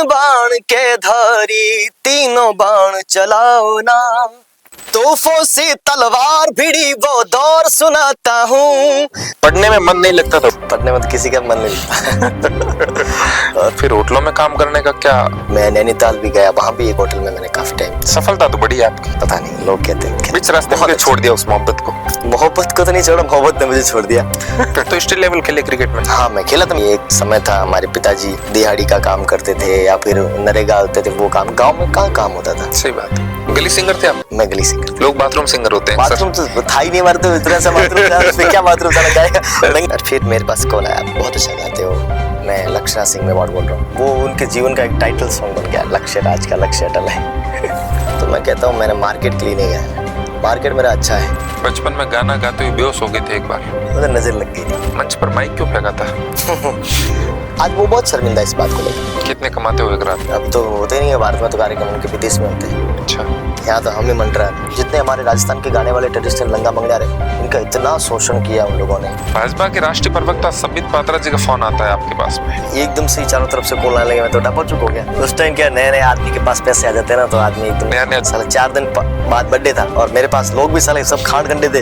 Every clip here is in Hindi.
बाण के धारी तीनों बाण चलाओ ना, तोपों से तलवार भिड़ी वो दौर सुनाता हूँ। पढ़ने में मन नहीं लगता था? पढ़ने में तो किसी का मन नहीं लगता। और फिर होटलों में काम करने का क्या? मैं नैनीताल भी गया, वहाँ भी एक होटल में मैंने काफी टाइम। सफलता तो बड़ी है आपकी। पता नहीं, लोग कहते हैं बीच रास्ते में छोड़ दिया उस मोहब्बत को? मोहब्बत को तो नहीं छोड़ा, मोहब्बत ने मुझे छोड़ दिया। तो स्टेट लेवल खेले क्रिकेट में? हाँ मैं खेला था। एक समय था हमारे पिताजी दिहाड़ी का काम करते थे या फिर नरेगा होते थे, वो काम गाँव में कहाँ काम होता था। सही बात है। गली सिंगर थे आप? मैं गली सिंगर। लोग बाथरूम सिंगर होते हैं। बाथरूम तो था ही नहीं हमारे, तो इतना सा बाथरूम था, उसमें क्या बाथरूम था लगाएगा। फिर मेरे पास कॉल आया, बहुत अच्छा गाते हो। मैं लक्ष्य सिंह में बोल रहा हूँ। वो उनके जीवन का एक टाइटल सॉन्ग बन गया, लक्ष्य राज का लक्ष्य अटल है। तो मैं कहता हूँ मैंने मार्केट के लिए नहीं गया, मार्केट मेरा अच्छा है। बचपन में गाना गाते हुए बेहोश हो गए थे एक बार, उधर नजर लग गई। मंच पर माइक क्यों फेंका था? आज वो बहुत शर्मिंदा इस बात को लेकर। कितने कमाते हो एक रात? अब तो होते नहीं है भारत में, तो कार्यक्रम उनके विदेश में होते हैं। अच्छा। यहाँ तो हम ही मंत्रा है। जितने हमारे राजस्थान के गाने वाले ट्रेडिशनल लंगा मंगड़िया रहे, इनका इतना शोषण किया उन लोगों ने। भाजपा के राष्ट्रीय प्रवक्ता संबित पात्रा जी का फोन आता है आपके पास में? एकदम से चारों तरफ से कॉल आने लगे, मैं तो डबल चुप हो गया। उस टाइम क्या नए नए आदमी के पास पैसे आ जाते हैं ना, तो आदमी एकदम नया साले 4 दिन बाद बर्थडे था और मेरे पास लोग भी साले सब खाड़ गंडे थे।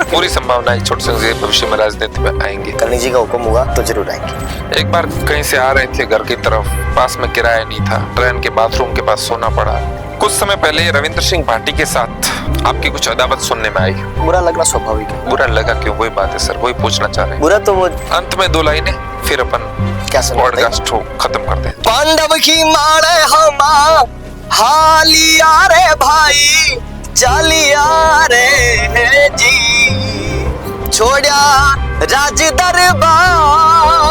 पूरी संभावना है छोटे सिंह जी भविष्य में राजनीति में आएंगे। करनी जी का हुक्म हुआ तो जरूर आएंगे। एक बार कहीं से आ रहे थे घर की तरफ, पास में किराया नहीं था, ट्रेन के बाथरूम के पास सोना पड़ा। कुछ समय पहले रविंद्र सिंह भाटी के साथ आपकी कुछ अदावत सुनने में आई। बुरा लगना स्वाभाविक है। बुरा लगा क्यों? वही बात है सर, वही पूछना चाह रहे हैं। बुरा तो वो अंत में 2 लाइनें, फिर अपन क्या पॉडकास्ट खत्म करते हैं। पांडव की मारे हमा हालिया रे भाई, चालिया रे जी, छोड़ा राज दरबार।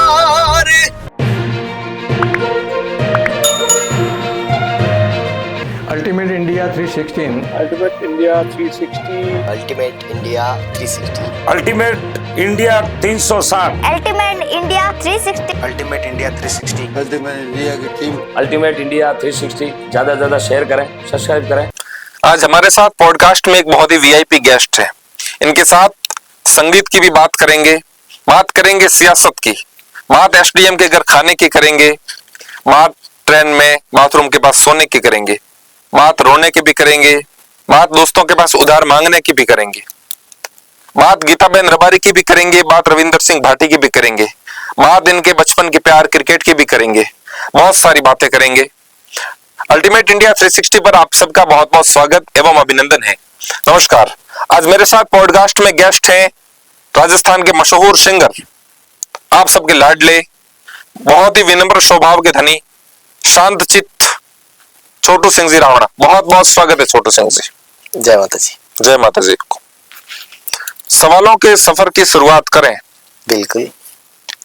Ultimate India 316। Ultimate India 360। Ultimate India 360। Ultimate India 360। Ultimate India 360। Ultimate India 360। Ultimate India की टीम अल्टीमेट इंडिया 360 ज्यादा शेयर करें, सब्सक्राइब करें। आज हमारे साथ पॉडकास्ट में एक बहुत ही वीआईपी गेस्ट है। इनके साथ संगीत की भी बात करेंगे सियासत की बात, एसडीएम के घर खाने की करेंगे बात, ट्रेन में बाथरूम के पास सोने की करेंगे बात, रोने की भी करेंगे बात, दोस्तों के पास उधार मांगने की भी करेंगे बात, गीताबेन रबारी की भी करेंगे बात, रविंद्र सिंह भाटी की भी करेंगे बात, इनके बचपन के प्यार क्रिकेट की भी करेंगे। बहुत सारी बातें करेंगे। अल्टीमेट इंडिया 360 पर आप सबका बहुत बहुत स्वागत एवं अभिनंदन है। नमस्कार। आज मेरे साथ पॉडकास्ट में गेस्ट हैं राजस्थान के मशहूर सिंगर, आप सबके लाडले, बहुत ही विनम्र स्वभाव के धनी, शांतचित्त छोटू सिंह जी रावणा। बहुत बहुत स्वागत है छोटू सिंह जी। जय माता जी। जय माता जी। सवालों के सफर की शुरुआत करें। बिल्कुल।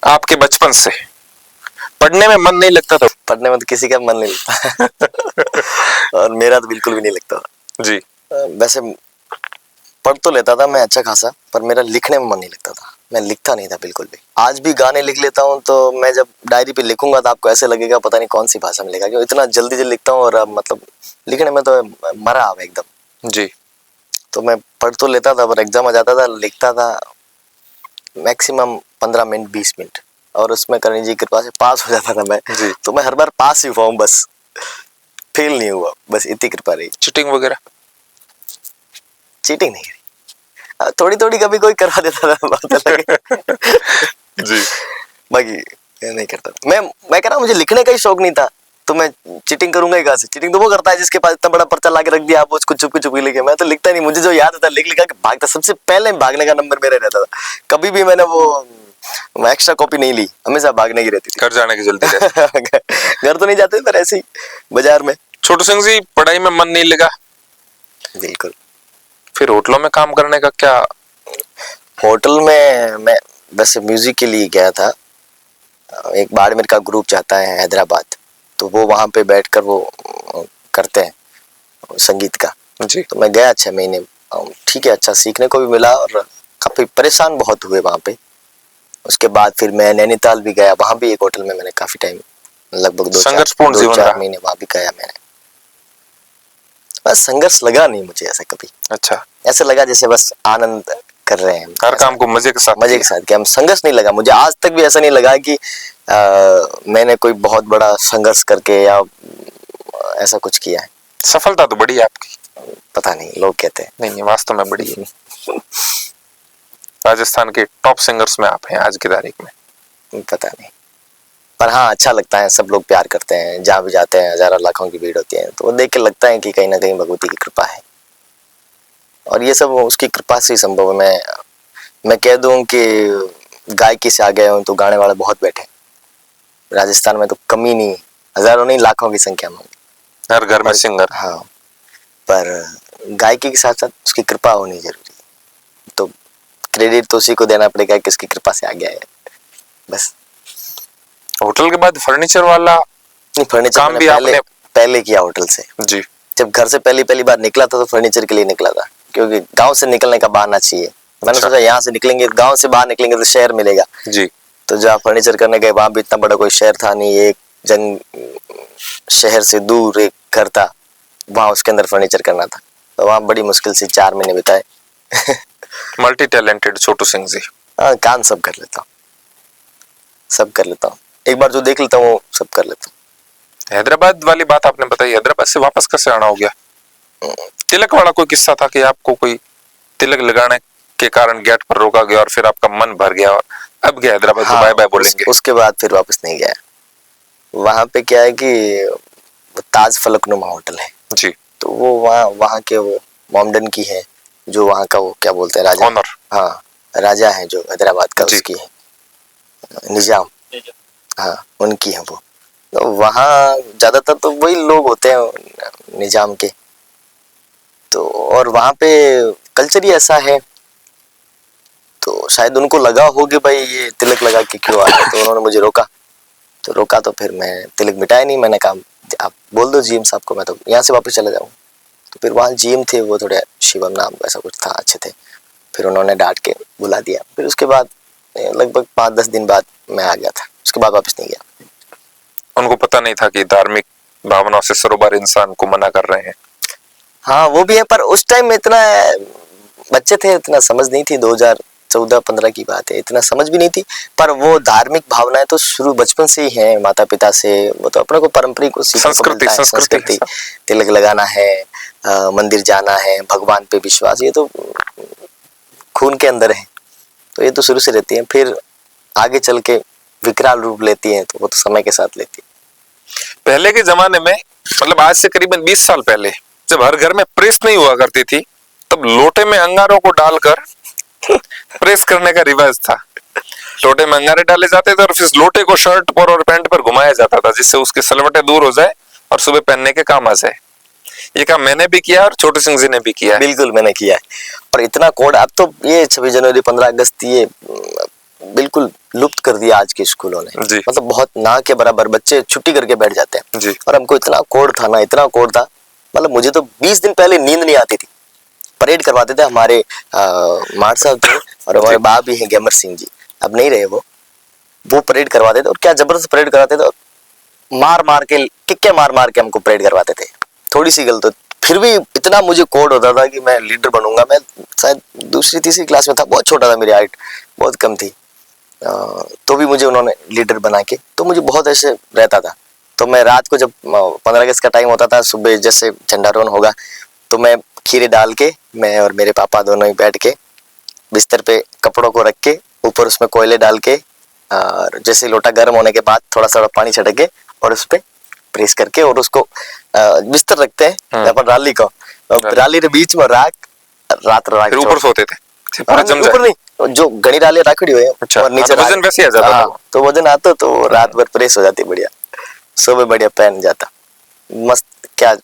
आपके बचपन से पढ़ने में मन नहीं लगता था? पढ़ने में तो किसी का मन नहीं लगता। और मेरा तो बिल्कुल भी नहीं लगता जी। वैसे पढ़ तो लेता था मैं अच्छा खासा, पर मेरा लिखने में मन नहीं लगता था। मैं लिखता नहीं था बिल्कुल भी। आज भी गाने लिख लेता हूँ, तो मैं जब डायरी पे लिखूंगा तो आपको ऐसे लगेगा पता नहीं कौन सी भाषा में लिखा, क्योंकि इतना जल्दी लिखता हूँ और मतलब लिखने में तो मरा अब एकदम जी। तो मैं पढ़ तो लेता था, पर एग्जाम आ जाता था, लिखता था मैक्सिमम 15 मिनट 20 मिनट, और उसमें करणी जी की कृपा से पास हो जाता था मैं जी। तो मैं हर बार पास ही हुआ हूँ, बस फेल नहीं हुआ, बस इतनी कृपा रही। चीटिंग वगैरह? चीटिंग नहीं करी, थोड़ी थोड़ी कभी कोई करवा देता था, बात अलग है। जी। बाकी नहीं करता मैं कह रहा हूँ मुझे लिखने का ही शौक नहीं था, तो मैं चीटिंग करूंगा ही कहाँ से? चीटिंग तो वो करता है जिसके पास इतना बड़ा पर्चा ला के रख दिया, आप उसको चुपके चुपके लिखे। मैं तो लिखता नहीं, मुझे जो याद आता लिख लिखा के भागता। सबसे पहले भागने का नंबर मेरा रहता था। कभी भी मैंने वो एक्स्ट्रा कॉपी नहीं ली, हमेशा भागने की रहती थी। घर जाने की जल्दी रहती। घर तो नहीं जाते, पर ऐसे ही बाजार में। छोटू सिंह जी, पढ़ाई में मन नहीं लगा? बिल्कुल। फिर होटलों में काम करने का क्या? होटल में मैं वैसे म्यूजिक के लिए गया था। एक बाड़मेर का ग्रुप जाता है हैदराबाद, तो वो वहाँ पे बैठकर वो करते हैं संगीत का जी। तो मैं गया 6 महीने, ठीक है, अच्छा सीखने को भी मिला और काफी परेशान बहुत हुए वहाँ पे। उसके बाद फिर मैं नैनीताल भी गया, वहाँ भी एक होटल में मैंने काफी टाइम, लगभग 2-4 महीने वहाँ भी गया मैंने। बस संघर्ष लगा नहीं मुझे ऐसा कभी। अच्छा। ऐसे लगा जैसे बस आनंद कर रहे हैं, हर काम को मजे के साथ मजे के साथ किया। हम संघर्ष नहीं लगा, मुझे आज तक भी ऐसा नहीं लगा कि मैंने कोई बहुत बड़ा संघर्ष करके या ऐसा कुछ किया है। सफलता तो बड़ी है आपकी। पता नहीं, लोग कहते हैं। नहीं, वास्तव में बड़ी है। राजस्थान के टॉप सिंगर्स में आप हैं आज की तारीख में। पता नहीं, पर हाँ अच्छा लगता है, सब लोग प्यार करते हैं, जहाँ भी जाते हैं हजारों लाखों की भीड़ होती है, तो वो देख के लगता है कि कहीं ना कहीं भगवती की कृपा है, और ये सब उसकी कृपा से ही संभव है। मैं कह दूं कि गायकी से आ गए हूं तो गाने वाले बहुत बैठे, राजस्थान में तो कमी नहीं, हजारों नहीं लाखों की संख्या में, हर घर में सिंगर। हाँ, पर गायकी के साथ साथ उसकी कृपा होनी जरूरी है, तो क्रेडिट तो उसी को देना पड़ेगा कि उसकी कृपा से आ गया है, बस। होटल के बाद फर्नीचर वाला नहीं, फर्नीचर काम भी आपने पहले किया होटल से। जी। जब घर से पहली बार निकला था तो फर्नीचर के लिए निकला था, क्योंकि गांव से निकलने का बहाना चाहिए। मैंने सोचा यहाँ से निकलेंगे, गांव से बाहर निकलेंगे तो शहर मिलेगा जी। तो जहाँ फर्नीचर करने गए वहां भी इतना बड़ा कोई शहर था नहीं, एक शहर से दूर एक घर था, वहां उसके अंदर फर्नीचर करना था, तो वहां बड़ी मुश्किल से 4 महीने बिताए। मल्टी टैलेंटेड छोटू सिंह जी। हाँ, काम सब कर लेता हूँ, सब कर लेता हूँ, एक बार जो देख लेता हूँ सब कर लेता हूँ। हैदराबाद वाली बात आपने बताई, हैदराबाद से वापस कैसे आना हो गया? तिलक वाला कोई किस्सा था कि आपको कोई तिलक लगाने के कारण गेट पर रोका गया और फिर आपका मन भर गया और अब गया हैदराबाद तो बाय बाय बोलेंगे? उसके बाद फिर वापस नहीं गया। वहां पे क्या है कि ताज फलकनुमा होटल है जी, तो वो वहाँ के वो मॉमडन की है, जो वहाँ का वो क्या बोलते हैं, राजा। ऑनर। हाँ, राजा है जो हैदराबाद का, उसकी है, निजाम। हाँ, उनकी है वो। तो वहाँ ज्यादातर तो वही लोग होते हैं निजाम के, तो और वहाँ पे कल्चर ही ऐसा है, तो शायद उनको लगा हो कि भाई ये तिलक लगा के क्यों आ रहा है, तो उन्होंने मुझे रोका तो फिर मैं तिलक मिटाया नहीं। मैंने कहा आप बोल दो जीएम साहब को, मैं तो यहाँ से वापस चला जाऊँ। तो फिर वहाँ जीएम थे, वो थोड़े शिवम नाम ऐसा कुछ था, अच्छे थे, फिर उन्होंने डांट के बुला दिया। फिर उसके बाद लगभग 5-10 दिन बाद मैं आ गया था, उसके बाद वापस नहीं गया। उनको पता नहीं था कि धार्मिक भावनाओं से सरोवर इंसान को मना कर रहे हैं? हाँ, वो भी है, पर उस टाइम में इतना बच्चे थे, इतना समझ नहीं थी, 2014-15 की बात है, इतना समझ भी नहीं थी। पर वो धार्मिक भावनाएं तो शुरू बचपन से ही है, माता पिता से, वो तो अपने को परंपरा को सीखने को मिलता है। संस्कृति, तिलक लगाना है, मंदिर जाना है, भगवान पे विश्वास, ये तो खून के अंदर है, तो ये तो शुरू से रहती है। फिर आगे चल के विकराल रूप लेती है, तो वो तो समय के साथ लेती है। पहले के जमाने में, मतलब आज से करीबन 20 साल पहले, जब हर घर में प्रेस नहीं हुआ करती थी, तब लोटे में अंगारों को डालकर प्रेस करने का रिवाज था। लोटे में अंगारे डाले जाते थे और फिर लोटे को शर्ट पर और पैंट पर घुमाया जाता था, जिससे उसके सलवटे दूर हो जाए और सुबह पहनने के काम आ जाए। ये काम मैंने भी किया और छोटू सिंह जी ने भी किया है। बिल्कुल मैंने किया है, और इतना कोड अब तो ये 26 जनवरी 15 अगस्त ये बिल्कुल लुप्त कर दिया आज के स्कूलों ने। जी। मतलब बहुत ना के बराबर बच्चे छुट्टी करके बैठ जाते हैं जी। और हमको इतना कोड था ना, इतना कोड था, मतलब मुझे तो 20 दिन पहले नींद नहीं आती थी। परेड करवाते थे हमारे मार साहब थे, और हमारे बाप भी हैं गैमर सिंह जी, अब नहीं रहे वो परेड करवाते थे, और क्या जबरदस्त परेड करवाते थे, मार के टिक्के मार के हमको परेड करवाते थे। थोड़ी सी गलत फिर भी इतना मुझे कोड होता था कि मैं लीडर बनूंगा। मैं शायद 2री-3री क्लास में था, बहुत छोटा था, मेरी हाइट बहुत कम थी, तो भी मुझे उन्होंने लीडर बना के, तो मुझे बहुत ऐसे रहता था। तो मैं रात को जब 15 अगस्त का टाइम होता था, सुबह जैसे झंडारोहण होगा, तो मैं खीरे डाल के, मैं और मेरे पापा दोनों ही बैठ के बिस्तर पे कपड़ों को रख के, ऊपर उसमें कोयले डाल के, और जैसे लोटा गर्म होने के बाद थोड़ा सा पानी छिड़क के और उस पे प्रेस करके, और उसको बिस्तर रखते हैं अपन राली को, राली के बीच में रात फिर ऊपर सोते थे? ऊपर नहीं, जो घनी डाले राखड़ी हुए और नीचे वजन वैसे आ जाता था। तो वजन आता, तो रात भर प्रेस हो जाती, बढ़िया सुबह बढ़िया पहन जाता। मस्त, क्या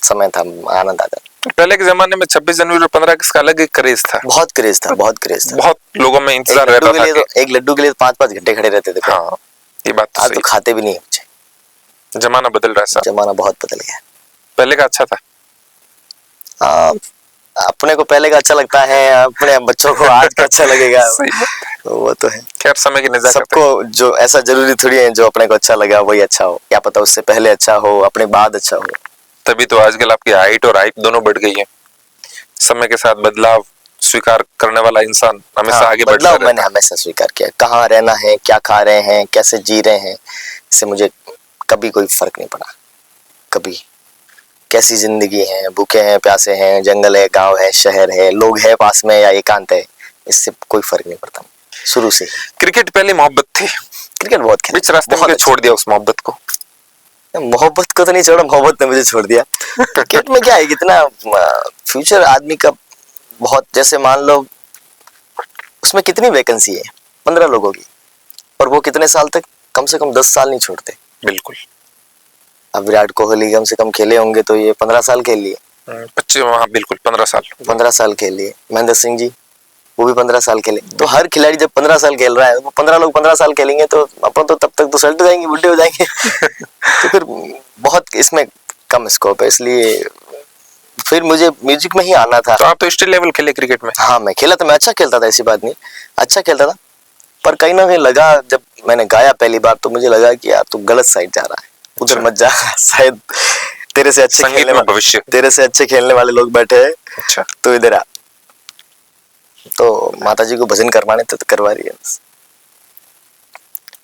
समय था, आनंद आता। पहले के जमाने में 26 जनवरी और 15 अगस्त का अलग एक क्रेज था, बहुत क्रेज था, बहुत क्रेज था। बहुत लोगों में इंतजार रहता था कि एक लड्डू के लिए 5-5 घंटे खड़े रहते थे। हाँ, ये बात तो आज सही। तो खाते भी नहीं मुझे, जमाना बदल रहा है साहब। जमाना बहुत बदल गया। पहले का अच्छा था। हाँ, अपने को पहले का अच्छा लगता है, अपने बच्चों को आज का अच्छा लगेगा। वो तो है, खैर समय की निजात। सबको जो ऐसा जरूरी थोड़ी है जो अपने को अच्छा लगा वही अच्छा हो, क्या पता उससे पहले अच्छा हो, अपने बाद अच्छा हो। तभी तो आजकल आपकी हाइट और हाइट दोनों बढ़ गई है। समय के साथ बदलाव स्वीकार करने वाला इंसान हमेशा हाँ, आगे बढ़ता बदलाव रहता मैंने है। हमेशा स्वीकार किया। कहाँ रहना है, क्या खा रहे हैं, कैसे जी रहे हैं, इससे मुझे कभी कोई फर्क नहीं पड़ा। कभी कैसी जिंदगी है, भूखे हैं, प्यासे हैं, जंगल है, गांव है, शहर है, लोग है पास में या एकांत है, इससे कोई फर्क नहीं पड़ता शुरू से ही। क्रिकेट पहली मोहब्बत थी, क्रिकेट बहुत खेला, बीच रास्ते में बहुत क्या छोड़ दिया उस मोहब्बत को? मोहब्बत को तो नहीं छोड़ा, मोहब्बत ने मुझे छोड़ दिया। क्रिकेट में क्या है, कितना फ्यूचर आदमी का बहुत, जैसे मान लो उसमें कितनी वैकेंसी है, 15 लोगों की, और वो कितने साल तक, कम से कम 10 साल नहीं छोड़ते। बिल्कुल। अब विराट कोहली कम से कम खेले होंगे तो ये 15 साल खेल लिए, 25, हाँ बिल्कुल 15 साल। 15 साल खेल लिए। महेंद्र सिंह जी वो भी 15 साल खेले। तो हर खिलाड़ी जब 15 साल खेल रहा है, वो 15 लोग 15 साल खेलेंगे तो अपन तो तब तक तो सल्ट जाएंगे, बुढ़े हो जाएंगे। तो फिर बहुत इसमें कम स्कोप है, इसलिए फिर मुझे म्यूजिक में ही आना था। तो आप तो स्टेट लेवल खेले क्रिकेट में? हाँ मैं खेला था, मैं अच्छा खेलता था, ऐसी बात नहीं, अच्छा खेलता था। पर कहीं ना कहीं लगा, जब मैंने गाया पहली बार तो मुझे लगा कि यार तू गलत साइड जा रहा है, उधर अच्छा। मत जा। शायद तेरे से अच्छे संगीत खेलने में वाले, भविष्य। तेरे से अच्छे खेलने वाले लोग बैठे हैं, अच्छा। तो इधर आ। तो माता जी को भजन करवाने थे तो करवा रही है।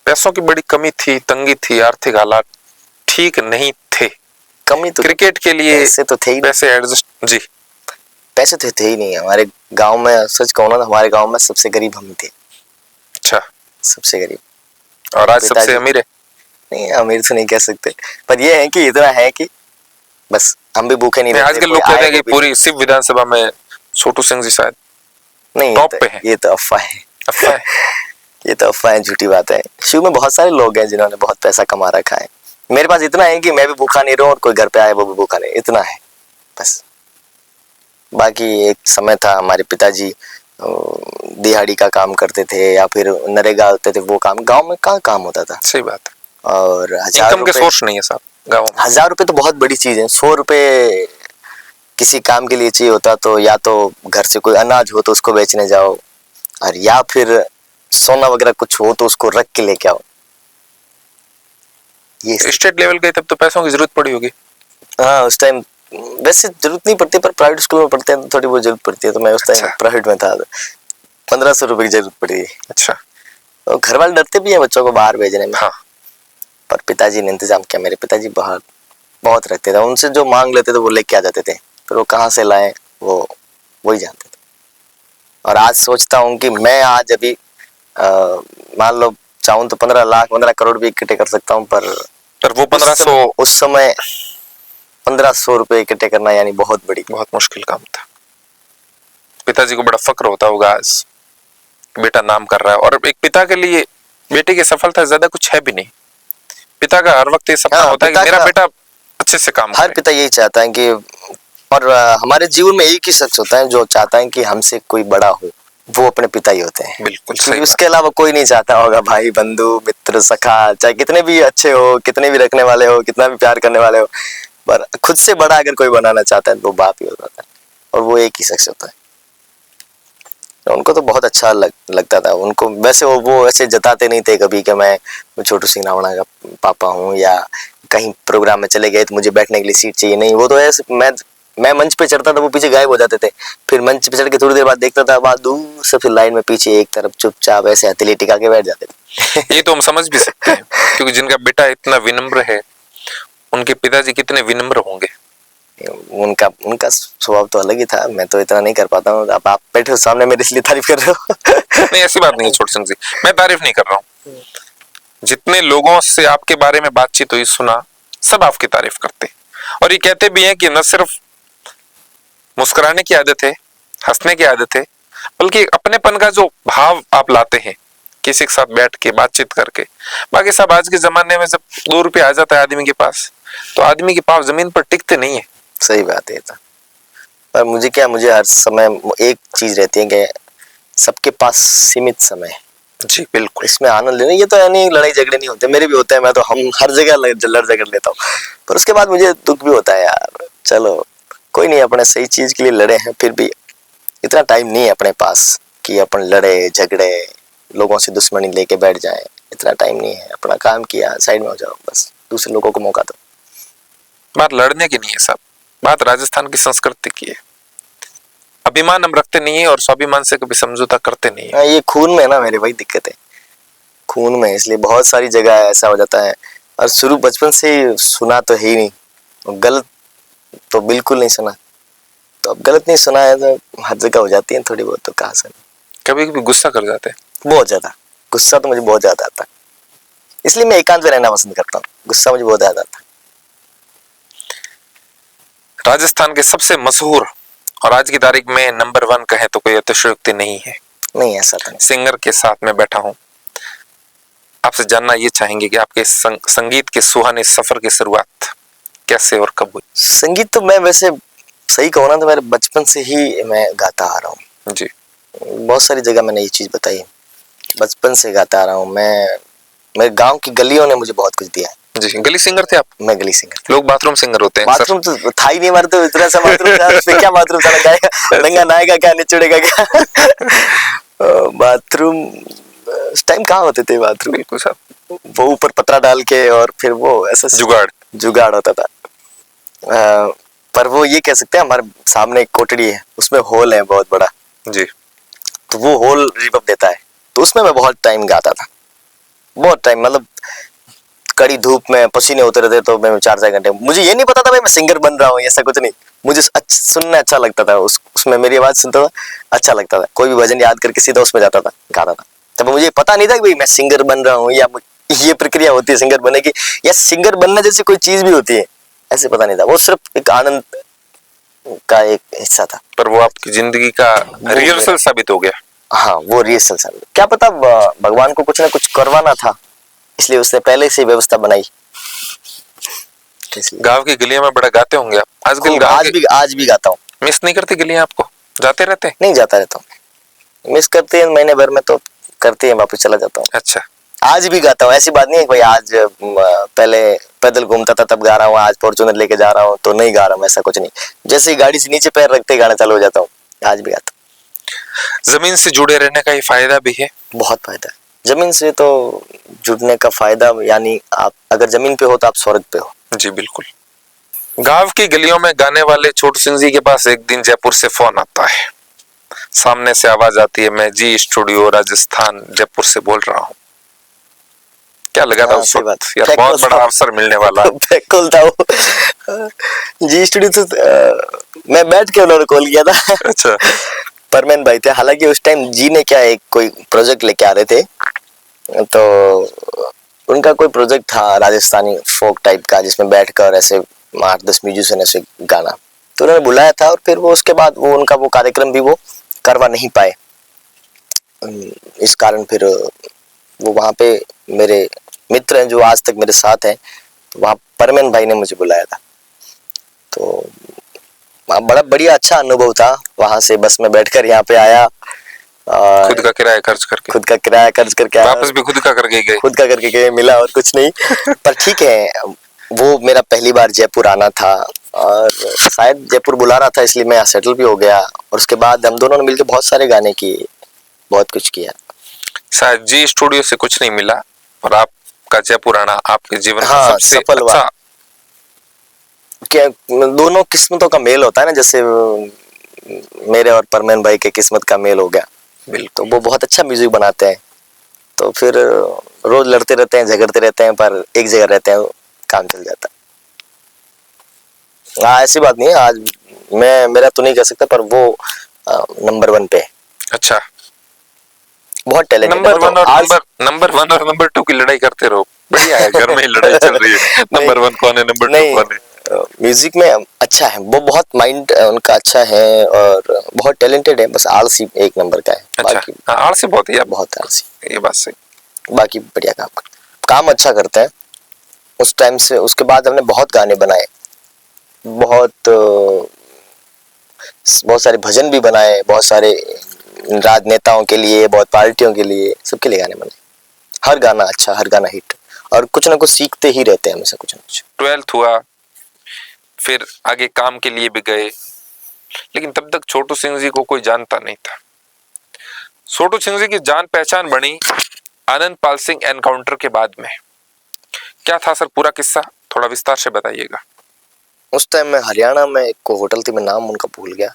पैसों की बड़ी कमी थी, तंगी थी, आर्थिक हालात ठीक नहीं थे। कमी तो क्रिकेट के लिए पैसे तो थे ही नहीं। पैसे एडजस्ट, जी पैसे तो थे ही नहीं हमारे गांव में। सच कहूँ ना, हमारे गांव में सबसे गरीब हम ही थे, अच्छा। सबसे गरीब। और आज पिताजी- सबसे अमीर है? नहीं, अमीर तो नहीं कह सकते, पर ये है कि इतना है कि बस हम भी भूखे नहीं नहीं, रहते। आजकल कोई लोग कहते आए हैं कि वो भी- पूरी सिर्फ विधानसभा में छोटू सिंह जी शायद नहीं, टॉप पे है। ये तो अफवाह है। अफवाह है। ये तो अफवाह है, झूठी बात है। शिव में बहुत सारे लोग हैं जिन्होंने बहुत पैसा कमा रखा है। मेरे पास इतना है कि मैं भी भूखा नहीं रहूं और कोई घर पे आए वो भी भूखा नहीं, इतना है बस। बाकी एक समय था, हमारे पिताजी दिहाड़ी का काम करते थे या फिर नरेगा होते थे, वो काम गांव में कहाँ काम होता था। सही बात है। और 1000 इनकम के रुपए, सोर्स नहीं है साहब गाँव में। 1000 रुपए तो बहुत बड़ी चीज है। 100 रुपए किसी काम के लिए चाहिए होता तो या तो घर से कोई अनाज हो तो उसको बेचने जाओ, और या फिर सोना वगैरह कुछ हो तो उसको रख के लेके आओ। ये स्टेट लेवल के तब तो पैसों की जरूरत पड़ी होगी। हाँ, उस टाइम वैसे जरूरत नहीं पड़ती, पर प्राइवेट स्कूल में पढ़ते हैं तो थोड़ी बहुत जरूरत पड़ती है। तो मैं उस टाइम अच्छा। प्राइवेट में था, 1500 रुपए की जरूरत पड़ी। अच्छा। और घर वाले डरते भी हैं बच्चों को बाहर भेजने में, हाँ। पर पिताजी ने इंतजाम किया। मेरे पिताजी बाहर बहुत रहते थे, उनसे जो मांग लेते थे वो लेके आ जाते थे, फिर वो कहाँ से लाए वो वही जानते थे। और आज सोचता हूँ कि मैं आज अभी मान लो चाहूँ तो 15 लाख 15 करोड़ भी इकट्ठे कर सकता हूँ, पर वो 1500 उस समय 1500 रुपए इकट्ठे करना यानी बहुत बड़ी। बहुत मुश्किल काम था। पिताजी को बड़ा फक्र होता होगा आज बेटा नाम कर रहा है, और एक पिता के लिए बेटे की सफलता ज्यादा कुछ है भी नहीं। पिता का हर वक्त ये सपना हाँ, होता है कि पिता मेरा का- बेटा अच्छे से काम हर करे। पिता यही चाहता है कि, और हमारे जीवन में एक ही शख्स होता है जो चाहता है कि हमसे कोई बड़ा हो, वो अपने पिता ही होते हैं। बिल्कुल सही क्योंकि बात। उसके अलावा कोई नहीं चाहता होगा। भाई, बंधु, मित्र, सखा, चाहे कितने भी अच्छे हो, कितने भी रखने वाले हो, कितना भी प्यार करने वाले हो, पर खुद से बड़ा अगर कोई बनाना चाहता है तो वो बाप ही होता है, और वो एक ही शख्स होता है। तो उनको तो बहुत अच्छा लगता था उनको। वैसे वो ऐसे जताते नहीं थे कभी कि मैं छोटू सिंह रावणा का पापा हूँ, या कहीं प्रोग्राम में चले गए तो मुझे बैठने के लिए सीट चाहिए, नहीं। वो तो ऐसे मैं मंच पे चढ़ता था, वो पीछे गायब हो जाते थे। फिर मंच पे चढ़ के थोड़ी देर बाद देखता था, वहां दूर से फिर लाइन में पीछे एक तरफ चुपचाप ऐसे हथेली टिका के बैठ जाते थे। ये तो हम समझ भी सकते हैं, क्योंकि जिनका बेटा इतना विनम्र है उनके पिताजी कितने विनम्र होंगे। उनका उनका स्वभाव तो अलग ही था। मैं तो इतना नहीं कर पाता हूँ। अब आप बैठे हो सामने मेरे, इसलिए तारीफ कर रहे हो। नहीं, ऐसी बात नहीं है छोटे सिंह जी, मैं तारीफ नहीं कर रहा हूँ। जितने लोगों से आपके बारे में बातचीत हुई, सुना, सब आपकी तारीफ करते हैं। और ये कहते भी हैं कि न सिर्फ मुस्कुराने की आदत है, हंसने की आदत है, बल्कि अपनेपन का जो भाव आप लाते हैं किसी के साथ बैठ के बातचीत करके। बाकी सब आज के जमाने में जब 2 रुपये आ जाता है आदमी के पास, तो आदमी के पास जमीन पर टिकते नहीं है। सही बात है। तो पर मुझे हर समय एक चीज रहती है कि सबके पास सीमित समय है, जी बिल्कुल। इसमें आनंद लेना। ये तो है नहीं, लड़ाई झगड़े नहीं होते, मेरे भी होते हैं, मैं तो हम हर जगह लड़ झगड़ लेता हूँ। पर उसके बाद मुझे दुख भी होता है यार, चलो कोई नहीं, अपने सही चीज के लिए लड़े हैं, फिर भी इतना टाइम नहीं है अपने पास कि अपन लड़े झगड़े, लोगों से दुश्मनी लेके बैठ जाए। इतना टाइम नहीं है। अपना काम किया, साइड में हो जाओ, बस दूसरे लोगों को मौका दो। बात लड़ने की नहीं है साहब, बात राजस्थान की संस्कृति की है। अभिमान हम रखते नहीं है और स्वाभिमान से कभी समझौता करते नहीं है। हाँ, ये खून में है ना मेरे भाई, दिक्कत है खून में, इसलिए बहुत सारी जगह ऐसा हो जाता है। और शुरू बचपन से ही सुना तो है ही नहीं, और गलत तो बिल्कुल नहीं सुना, तो अब गलत नहीं सुना है तो हर जगह हो जाती है थोड़ी बहुत, तो कहाँ से। कभी कभी गुस्सा कर जाते हैं। बहुत ज्यादा गुस्सा तो मुझे बहुत ज्यादा आता है, इसलिए मैं एकांत में रहना पसंद करता हूँ, गुस्सा मुझे बहुत ज्यादा आता है। राजस्थान के सबसे मशहूर और आज की तारीख में नंबर 1 कहे तो कोई अतिशयोक्ति नहीं है, नहीं ऐसा तो नहीं। सिंगर के साथ में बैठा हूं। आपसे जानना ये चाहेंगे कि आपके संगीत के सुहाने सफर की शुरुआत कैसे और कब हुई? संगीत तो मैं वैसे सही कहूँ ना तो मेरे बचपन से ही मैं गाता आ रहा हूँ जी। बहुत सारी जगह मैंने ये चीज बताई है, बचपन से गाता आ रहा हूँ मैं। मेरे गांव की गलियों ने मुझे बहुत कुछ दिया है। जी, गली सिंगर थे आप? मैं गली सिंगर। लोग बाथरूम सिंगर होते हैं अक्सर। बाथरूम तो था ही नहीं हमारे, तो इतना सा बाथरूम था, उसमें क्या बाथरूम साला गाएगा, नंगा नहाएगा क्या, निचोड़ेगा क्या। बाथरूम उस टाइम कहाँ होते थे बाथरूम, बिल्कुल साहब। वो ऊपर पतरा डाल के और फिर वो ऐसा जुगाड़ होता था। पर वो ये कह सकते हैं हमारे सामने एक कोठड़ी है, उसमें होल है बहुत बड़ा जी। तो वो होल रिवर्ब देता है, तो उसमें मैं बहुत टाइम गाता था, बहुत टाइम, मतलब कड़ी धूप में पसीने होते रहते, तो मैं 4-4 घंटे, मुझे ये नहीं पता था भाई मैं सिंगर बन रहा हूँ, ऐसा कुछ नहीं, मुझे सुनना अच्छा लगता था, उसमें मेरी आवाज सुनता था, अच्छा लगता था, कोई भी भजन याद करके सीधा उसमें जाता था, गाता था। तब मुझे पता नहीं था कि भाई मैं सिंगर बन रहा हूँ, या ये प्रक्रिया होती है सिंगर बनने की, या सिंगर बनने जैसी कोई चीज भी होती है, ऐसे पता नहीं था। वो सिर्फ एक आनंद का एक हिस्सा था। पर वो आपकी जिंदगी का रिहर्सल साबित हो गया। हाँ, वो रिहर्सल साबित, क्या पता भगवान को कुछ ना कुछ करवाना था, इसलिए उसने पहले से व्यवस्था बनाई। गांव की गलियों में बड़ा गाते होंगे आप? आजकल आज भी गाता हूँ। मिस नहीं करती गलियां आपको? जाते रहते? नहीं, जाता रहता हूँ, मिस करते हैं महीने भर में, तो करते हैं वापस चला जाता हूँ। अच्छा। आज भी गाता हूँ, ऐसी बात नहीं है कि भाई आज पहले पैदल घूमता था तब गा रहा हूँ, आज फॉर्च्यूनर लेके जा रहा हूँ तो नहीं गा रहा हूँ, ऐसा कुछ नहीं, जैसे ही गाड़ी से नीचे पैर रखते गाना चालू हो जाता हूँ, आज भी गाता हूँ। जमीन से जुड़े रहने का ये फायदा भी है? बहुत फायदा है जमीन से तो जुड़ने का फायदा, यानी आप अगर जमीन पे हो तो आप स्वर्ग पे हो। जी बिल्कुल। गांव की गलियों में गाने वाले छोटू सिंह जी के पास एक दिन जयपुर से फोन आता है, सामने से आवाज आती है, मैं जी स्टूडियो राजस्थान जयपुर से बोल रहा हूँ। क्या लगा था उस वक्त? यार बहुत बड़ा अवसर मिलने वाला है। बिल्कुल था वो। जी स्टूडियो तो मैं बैठ के उन्होंने कॉल किया था। अच्छा। परमेन भाई थे, हालांकि उस टाइम जी ने क्या एक कोई प्रोजेक्ट लेके आ रहे थे, तो उनका कोई प्रोजेक्ट था राजस्थानी फोक टाइप का, जिसमें बैठकर ऐसे 8-10 म्यूजिशियन ऐसे गाना, तो उन्होंने बुलाया था, और फिर वो उसके बाद वो उनका वो कार्यक्रम भी वो करवा नहीं पाए, इस कारण फिर वो वहाँ पे मेरे मित्र हैं जो आज तक मेरे साथ हैं, तो वहाँ परमेन भाई ने मुझे बुलाया था, तो बड़ा बढ़िया अच्छा अनुभव था। वहां से बस में बैठकर यहाँ पे आया, खुद का किराया खर्च करके आया, वापस भी खुद का करके गए? खुद का करके गए, मिला और कुछ नहीं। पर ठीक है, वो मेरा पहली बार जयपुर आना था, और शायद जयपुर बुला रहा था, इसलिए मैं यहाँ सेटल भी हो गया, और उसके बाद हम दोनों ने मिलकर बहुत सारे गाने किए, बहुत कुछ किया। शायद जी स्टूडियो से कुछ नहीं मिला, और आपका जयपुर आना आपके जीवन का सबसे सफल हुआ। अच्छा। क्या दोनों किस्मतों का मेल होता है ना, जैसे मेरे और परमेन भाई के किस्मत का मेल हो गया, तो वो बहुत अच्छा म्यूजिक बनाते हैं, तो फिर रोज लड़ते रहते हैं, झगड़ते रहते हैं, पर एक जगह रहते हैं, काम चल जाता है। हाँ, ऐसी बात नहीं है, आज मेरा तो नहीं कह सकता, पर वो नंबर 1 पे है। अच्छा, बहुत टैलेंट नंबर 1 और नंबर 2 की लड़ाई करते रहो, बढ़िया है, घर में ही लड़ाई चल रही है। नंबर 1 कौन है, नंबर 2 कौन है? म्यूजिक में अच्छा है वो, बहुत माइंड उनका अच्छा है, और बहुत टैलेंटेड है, बस आलसी एक नंबर का है। अच्छा, आलसी बहुत है, बहुत आलसी, ये बात सही। बाकी बढ़िया काम अच्छा करते हैं। उस टाइम से उसके बाद हमने बहुत गाने बनाए, बहुत सारे भजन भी बनाए, बहुत सारे राजनेताओं के लिए, बहुत पार्टियों के लिए, सबके लिए गाने बनाए। हर गाना अच्छा, हर गाना हिट, और कुछ ना कुछ सीखते ही रहते हैं हमेशा, कुछ ना कुछ। 12th हुआ, फिर आगे काम के लिए भी गए, लेकिन तब तक छोटू सिंह जी को कोई जानता नहीं था। छोटू सिंह जी की जान पहचान बनी आनंद पाल सिंह एनकाउंटर के बाद में। क्या था सर पूरा किस्सा, थोड़ा विस्तार से बताइएगा। उस टाइम मैं हरियाणा में एक होटल थी, मैं नाम उनका भूल गया,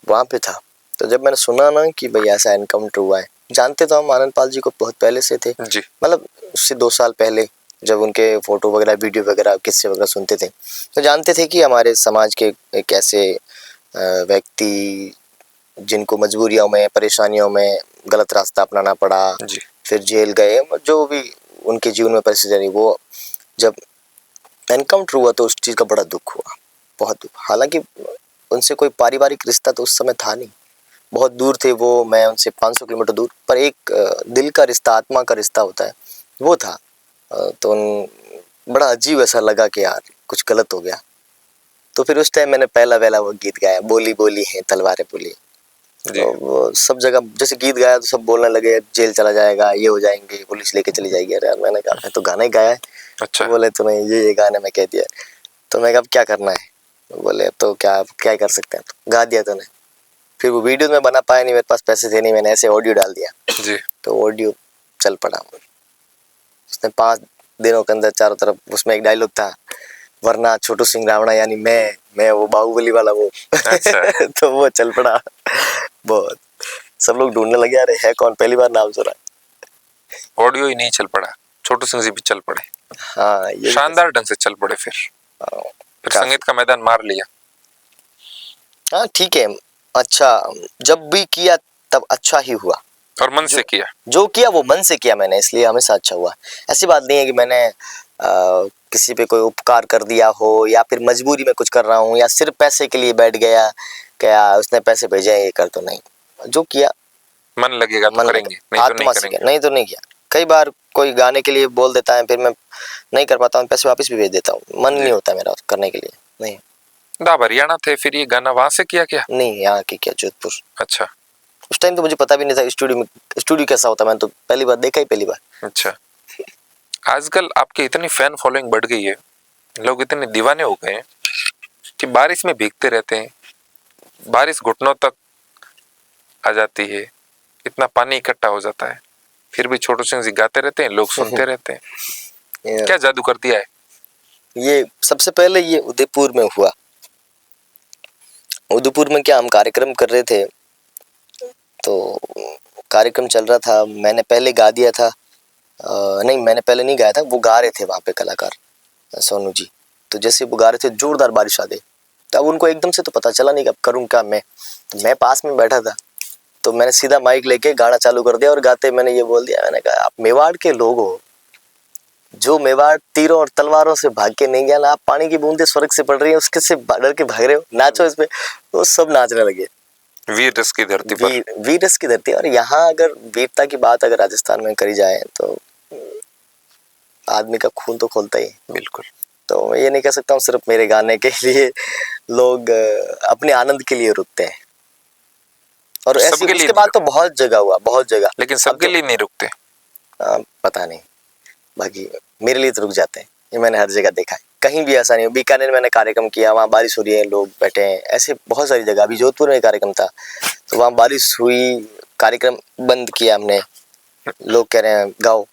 वहां पे था, तो जब मैंने सुना ना कि भाई ऐसा एनकाउंटर हुआ है, जानते तो हम आनंद पाल जी को बहुत पहले से थे, जी मतलब उससे 2 साल पहले जब उनके फोटो वगैरह वीडियो वगैरह किस्से वगैरह सुनते थे, तो जानते थे कि हमारे समाज के एक ऐसे व्यक्ति जिनको मजबूरियों में, परेशानियों में गलत रास्ता अपनाना पड़ा, जी फिर जेल गए, जो भी उनके जीवन में परिस्थिति रही, वो जब एनकाउंटर हुआ तो उस चीज़ का बड़ा दुख हुआ, बहुत दुख। हालांकि उनसे कोई पारिवारिक रिश्ता तो उस समय था नहीं, बहुत दूर थे वो, मैं उनसे 500 किलोमीटर दूर, पर एक दिल का रिश्ता, आत्मा का रिश्ता होता है, वो था। तो बड़ा अजीब ऐसा लगा कि यार कुछ गलत हो गया। तो फिर उस टाइम मैंने पहला वो गीत गाया, बोली बोली है तलवारें बोली। तो वो सब जगह जैसे गीत गाया तो सब बोलने लगे जेल चला जाएगा, ये हो जाएंगे, पुलिस लेके चली जाएगी। अरे यार मैंने कहा मैं तो गाना ही गाया है। अच्छा। तो बोले तुम्हें ये गाने में कह दिया। तो मैं कहा अब क्या करना है? तो बोले अब तो क्या कर सकते हैं, तो गा दिया तूने। फिर वो वीडियो में बना पाया नहीं, मेरे पास पैसे थे नहीं, मैंने ऐसे ऑडियो डाल दिया जी तो ऑडियो चल पड़ा। उसने 5 दिनों के अंदर चारों तरफ, उसमें एक डायलॉग था, वरना छोटू सिंह रावणा यानी मैं वो बाहुबली वाला वो। अच्छा। तो वो चल पड़ा बहुत। सब लोग ढूंढने लगे अरे है कौन, पहली बार नाम सुना। ऑडियो ही नहीं चल पड़ा, छोटू सिंह जी भी चल पड़े, हाँ ये शानदार ढंग से चल पड़े। फिर काफी। संगीत का मैदान मार लिया। हाँ ठीक है, अच्छा जब भी किया तब अच्छा ही हुआ, और मन से किया। जो किया वो मन से किया मैंने, इसलिए हमेशा अच्छा हुआ। ऐसी बात नहीं है कि मैंने किसी पे कोई उपकार कर दिया हो, या फिर मजबूरी में कुछ कर रहा हूँ, या सिर्फ पैसे के लिए बैठ गया, क्या उसने पैसे भेजे हैं ये कर, तो नहीं। जो किया मन लगेगा तो मन करेंगे, नहीं तो नहीं आत्मा से करेंगे। किया, नहीं तो नहीं किया। कई बार कोई गाने के लिए बोल देता है, फिर मैं नहीं कर पाता हूँ, पैसे वापस भी भेज देता हूँ, मन नहीं होता मेरा करने के लिए। नहीं आप हरियाणा थे, फिर ये गाना वहां से किया क्या? नहीं, यहाँ की क्या, जोधपुर। अच्छा उस टाइम तो मुझे पता भी नहीं था स्टूडियो कैसा होता, मैंने तो पहली बार देखा ही, पहली बार। अच्छा। आजकल आपकी इतनी फैन फॉलोइंग बढ़ गई है, लोग इतने दीवाने हो गए हैं कि बारिश में भीगते रहते हैं, बारिश घुटनों तक आ जाती है, इतना पानी इकट्ठा हो जाता है, फिर भी छोटू सिंह जी गाते रहते हैं, लोग सुनते रहते हैं। क्या जादू कर दिया है? ये सबसे पहले ये उदयपुर में हुआ। उदयपुर में क्या हम कार्यक्रम कर रहे थे, तो कार्यक्रम चल रहा था, मैंने पहले गा दिया था। नहीं मैंने पहले नहीं गाया था, वो गा रहे थे वहाँ पे कलाकार सोनू जी। तो जैसे वो गा रहे थे जोरदार बारिश आ गई, तब उनको एकदम से तो पता चला नहीं कि अब करूँ क्या मैं। तो मैं पास में बैठा था, तो मैंने सीधा माइक लेके गाना चालू कर दिया, और गाते मैंने ये बोल दिया, मैंने कहा आप मेवाड़ के लोग हो, जो मेवाड़ तीरों और तलवारों से भाग के नहीं गया ना, आप पानी की बूंदे स्वर्ग से पड़ रही है उसके से डर के भाग रहे हो, नाचो इस पे। तो सब नाचने लगे। वीर रस की धरती पर। वीर रस की धरती। और यहाँ अगर वीरता की बात अगर राजस्थान में करी जाए तो आदमी का खून तो खोलता ही। बिल्कुल। तो मैं ये नहीं कह सकता हूँ सिर्फ मेरे गाने के लिए लोग अपने आनंद के लिए रुकते हैं, और ऐसी उसके बाद तो बहुत जगह हुआ, बहुत जगह। लेकिन सबके लिए नहीं रुकते। पता नहीं, बाकी मेरे लिए तो रुक जाते हैं, ये मैंने हर जगह देखा है। कहीं भी ऐसा नहीं। बीकानेर मैंने कार्यक्रम किया, वहाँ बारिश हो रही है, लोग बैठे हैं, ऐसे बहुत सारी जगह। अभी जोधपुर में कार्यक्रम था, तो वहाँ बारिश हुई, कार्यक्रम बंद किया हमने, लोग कह रहे हैं गाओ,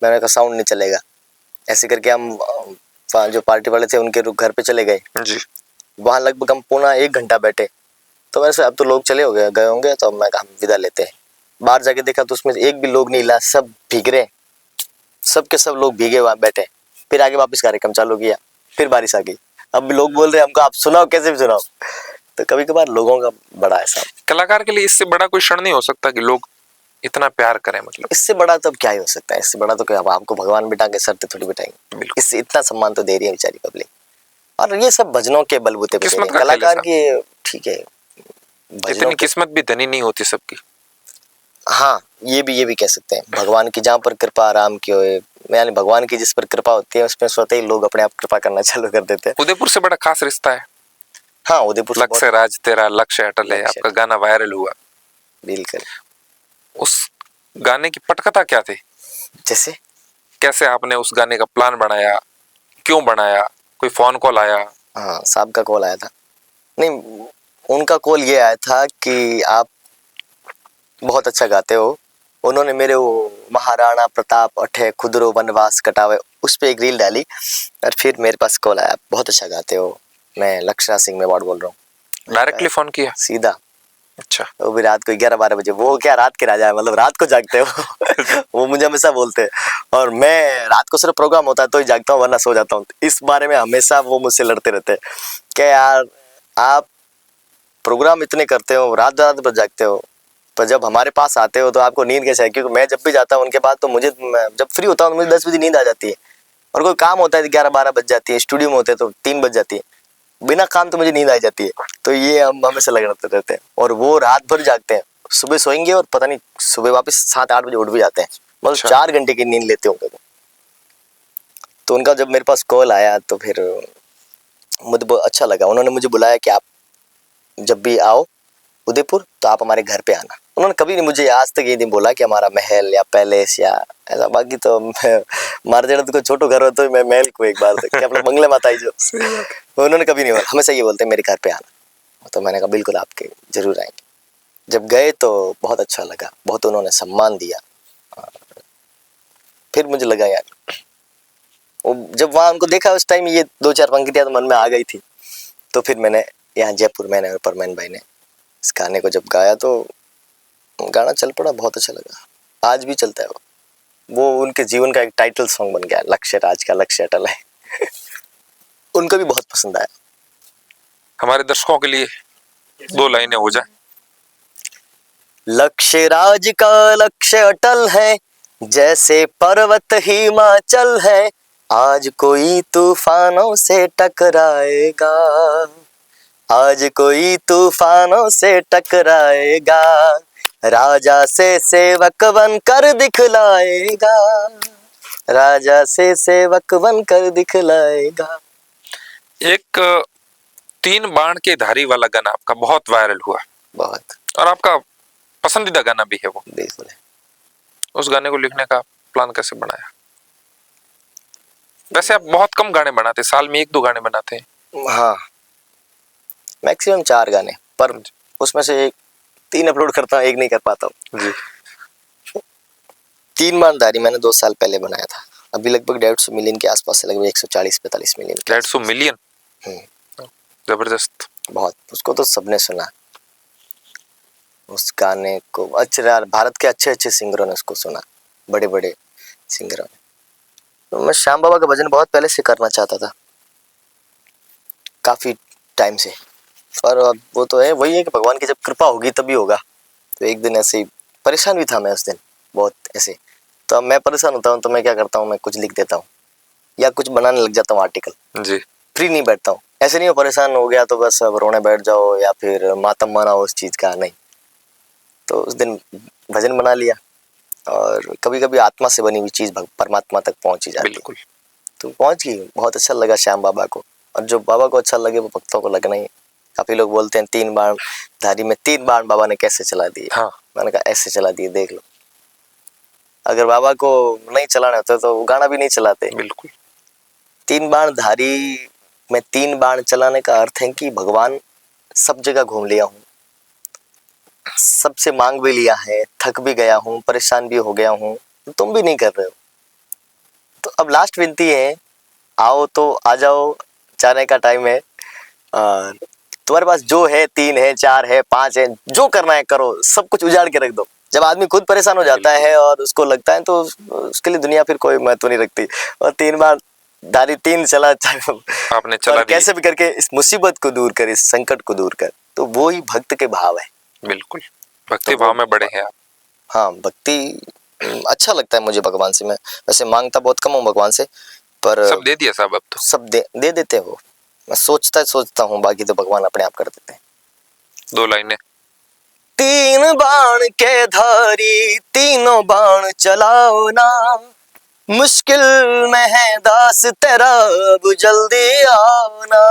मैंने कहा साउंड नहीं चलेगा। ऐसे करके हम जो पार्टी वाले थे उनके घर पे चले गए जी। वहाँ लगभग हम पौना 1 घंटा बैठे। तो वैसे अब तो लोग चले हो गए होंगे, तो मैं कहा हम विदा लेते हैं। बाहर जाके देखा तो उसमें एक भी लोग नहीं हिला, सब भीग रहे, सब के सब लोग भीगे वहाँ बैठे। फिर आगे वापस कार्यक्रम चालू किया, फिर बारिश आ गई। अब भी लोग बोल रहे हैं हमको आप सुनाओ, कैसे भी सुनाओ। तो कभी कभार लोगों का बड़ा ऐसा, कलाकार के लिए इससे बड़ा कोई क्षण नहीं हो सकता कि लोग इतना प्यार करें। मतलब इससे बड़ा तो अब क्या ही हो सकता है, इससे बड़ा तो क्या, आपको भगवान बिठा के सर पे थोड़ी बिठाएंगे। इससे इतना सम्मान तो दे रही है बेचारी पब्लिक, और ये सब भजनों के बलबूते पे किस्मत का कलाकार की। ठीक है, इतनी किस्मत भी धनी नहीं होती सबकी। हाँ ये भी कह सकते हैं, भगवान की जहाँ पर कृपा आराम की होए, यानी भगवान की जिस पर कृपा होती है उसमें स्वतः ही लोग अपने आप कृपा करना चालू कर देते हैं। उदयपुर से बड़ा खास रिश्ता है। हाँ उदयपुर लक्ष्य राज तेरा लक्ष्य अटल है, आपका गाना वायरल हुआ। बिल्कुल। उस गाने की पटकथा क्या थी? जैसे कैसे आपने उस गाने का प्लान बनाया, क्यों बनाया, कोई फोन कॉल आया? हाँ साहब का कॉल आया था। नहीं, उनका कॉल ये आया था कि आप बहुत अच्छा गाते हो। उन्होंने मेरे वो महाराणा प्रताप अठे खुदरो वनवास कटावे उस पर एक रील डाली, और फिर मेरे पास कॉल आया, बहुत अच्छा गाते हो, मैं लक्ष्य सिंह मेवाड़ बोल रहा हूँ। डायरेक्टली फोन किया? सीधा अच्छा। वो भी रात को 11-12 बजे। वो क्या रात के राजा है, मतलब रात को जागते हो। वो मुझे हमेशा बोलते हैं, और मैं रात को सिर्फ प्रोग्राम होता है तो ही जागता हूँ, वरना सो जाता हूँ। इस बारे में हमेशा वो मुझसे लड़ते रहते हैं कि यार आप प्रोग्राम इतने करते हो, रात रात भर जागते हो, पर जब हमारे पास आते हो तो आपको नींद कैसे है? क्योंकि मैं जब भी जाता हूँ उनके पास तो मुझे, जब फ्री होता हूँ तो मुझे 10 बजे नींद आ जाती है, और कोई काम होता है 11-12 बज जाती है, स्टूडियो में होते हैं तो 3 बज जाती है, बिना काम तो मुझे नींद आ जाती है। तो ये हम हमेशा लगे रहते हैं, और वो रात भर जागते हैं, सुबह सोएंगे और पता नहीं सुबह वापस 7-8 बजे उठ भी जाते हैं, मतलब अच्छा। 4 घंटे की नींद लेते होंगे वो। तो उनका जब मेरे पास कॉल आया तो फिर मुझे बहुत अच्छा लगा। उन्होंने मुझे बुलाया कि आप जब भी आओ उदयपुर तो आप हमारे घर पे आना। उन्होंने कभी नहीं मुझे आज तक ये नहीं बोला कि हमारा महल या पैलेस या ऐसा, बाकी तो मार देना तो छोटो घर हो तो मैं महल को एक बार तक अपने बंगले माता ही जो उन्होंने कभी नहीं बोला, हमेशा ये बोलते मेरे घर पे आना। तो मैंने कहा बिल्कुल आपके जरूर आएंगे। जब गए तो बहुत अच्छा लगा, बहुत उन्होंने सम्मान दिया। फिर मुझे लगा यार, वो जब वहाँ उनको देखा उस टाइम ये 2-4 पंक्तियाँ तो मन में आ गई थी। तो फिर मैंने यहाँ जयपुर मैंने और परमैन भाई ने इस गाने को जब गाया तो गाना चल पड़ा, बहुत अच्छा लगा। आज भी चलता है वो उनके जीवन का एक टाइटल सॉन्ग बन गया, लक्ष्य राज का लक्ष्य अटल है। उनको भी बहुत पसंद आया। हमारे दर्शकों के लिए 2 लाइनें हो जाए। लक्ष्य राज का लक्ष्य अटल है, जैसे पर्वत हिमाचल है, आज कोई तूफानों से टकराएगा, आज कोई तूफानों से टकराएगा, राजा से सेवक बन कर दिखलाएगा, राजा से सेवक बन कर दिखलाएगा। एक 3 बाण के धारी वाला गाना आपका बहुत वायरल हुआ, बहुत और आपका पसंदीदा गाना भी है वो। बिल्कुल है। उस गाने को लिखने का प्लान कैसे बनाया? वैसे आप बहुत कम गाने बनाते, साल में 1-2 गाने बनाते हैं। हाँ, मैक्सिमम 4 गाने, पर उसमें से 3 अपलोड करता हूँ, 1 नहीं कर पाता हूँ जी। 3 बाणधारी मैंने 2 साल पहले बनाया था, अभी लगभग 150 मिलियन के आसपास है, लगभग 140-45 मिलियन के 150 मिलियन, जबरदस्त। बहुत, उसको तो सबने सुना। उस गाने को अच्छा, भारत के अच्छे अच्छे सिंगरों ने उसको सुना, बड़े बड़े सिंगरों ने। तो मैं श्याम बाबा का भजन बहुत पहले से करना चाहता था, काफी टाइम से, पर अब वो तो है, वही है कि भगवान की जब कृपा होगी तभी होगा। तो एक दिन ऐसे ही परेशान भी था मैं उस दिन बहुत ऐसे। तो अब मैं परेशान होता हूँ तो मैं क्या करता हूँ, मैं कुछ लिख देता हूँ या कुछ बनाने लग जाता हूँ आर्टिकल। जी। फ्री नहीं बैठता हूँ, ऐसे नहीं हो परेशान हो गया तो बस अब रोने बैठ जाओ या फिर मातम मनाओ उस चीज़ का, नहीं। तो उस दिन भजन बना लिया, और कभी कभी आत्मा से बनी हुई चीज़ परमात्मा तक पहुँच ही जाती है। बिल्कुल। तो पहुँच गई, बहुत अच्छा लगा श्याम बाबा को, और जो बाबा को अच्छा लगे वो भक्तों को लगना ही। काफ़ी लोग बोलते हैं 3 बाण धारी में 3 बाण बाबा ने कैसे चला दिए। हाँ। मैंने कहा ऐसे चला दिए, देख लो। अगर बाबा को नहीं चलाना होता तो वो गाना भी नहीं चलाते। बिल्कुल। 3 बाण धारी में 3 बाण चलाने का अर्थ है कि भगवान सब जगह घूम लिया हूँ, सबसे मांग भी लिया है, थक भी गया हूँ, परेशान भी हो गया हूँ, तो तुम भी नहीं कर रहे हो। तो अब लास्ट विनती है, आओ तो आ जाओ, जाने का टाइम है। और तुम्हारे पास जो है, 3 है, 4 है, 5 है, जो करना है करो, सब कुछ उजाड़ के रख दो। जब आदमी खुद परेशान हो जाता है और उसको लगता है तो उसके लिए दुनिया फिर कोई महत्व नहीं रखती। और 3 बार धारी 3 चला आपने चला दी। कैसे भी करके इस मुसीबत को दूर कर, इस संकट को दूर कर। तो वो ही भक्त के भाव है। बिल्कुल, भक्ति भाव में बड़े हैं आप। हाँ, भक्ति अच्छा लगता है मुझे भगवान से। मैं वैसे मांगता बहुत कम हूँ भगवान से, पर सब दे दिया साहब अब तो। सब दे देते हैं वो। मैं सोचता हूँ, बाकी तो भगवान अपने आप कर देते हैं। 2 लाइनें। 3 बाण के धारी तीनों बाण चलाओ ना, मुश्किल में है दास तेरा अब जल्दी आओ ना,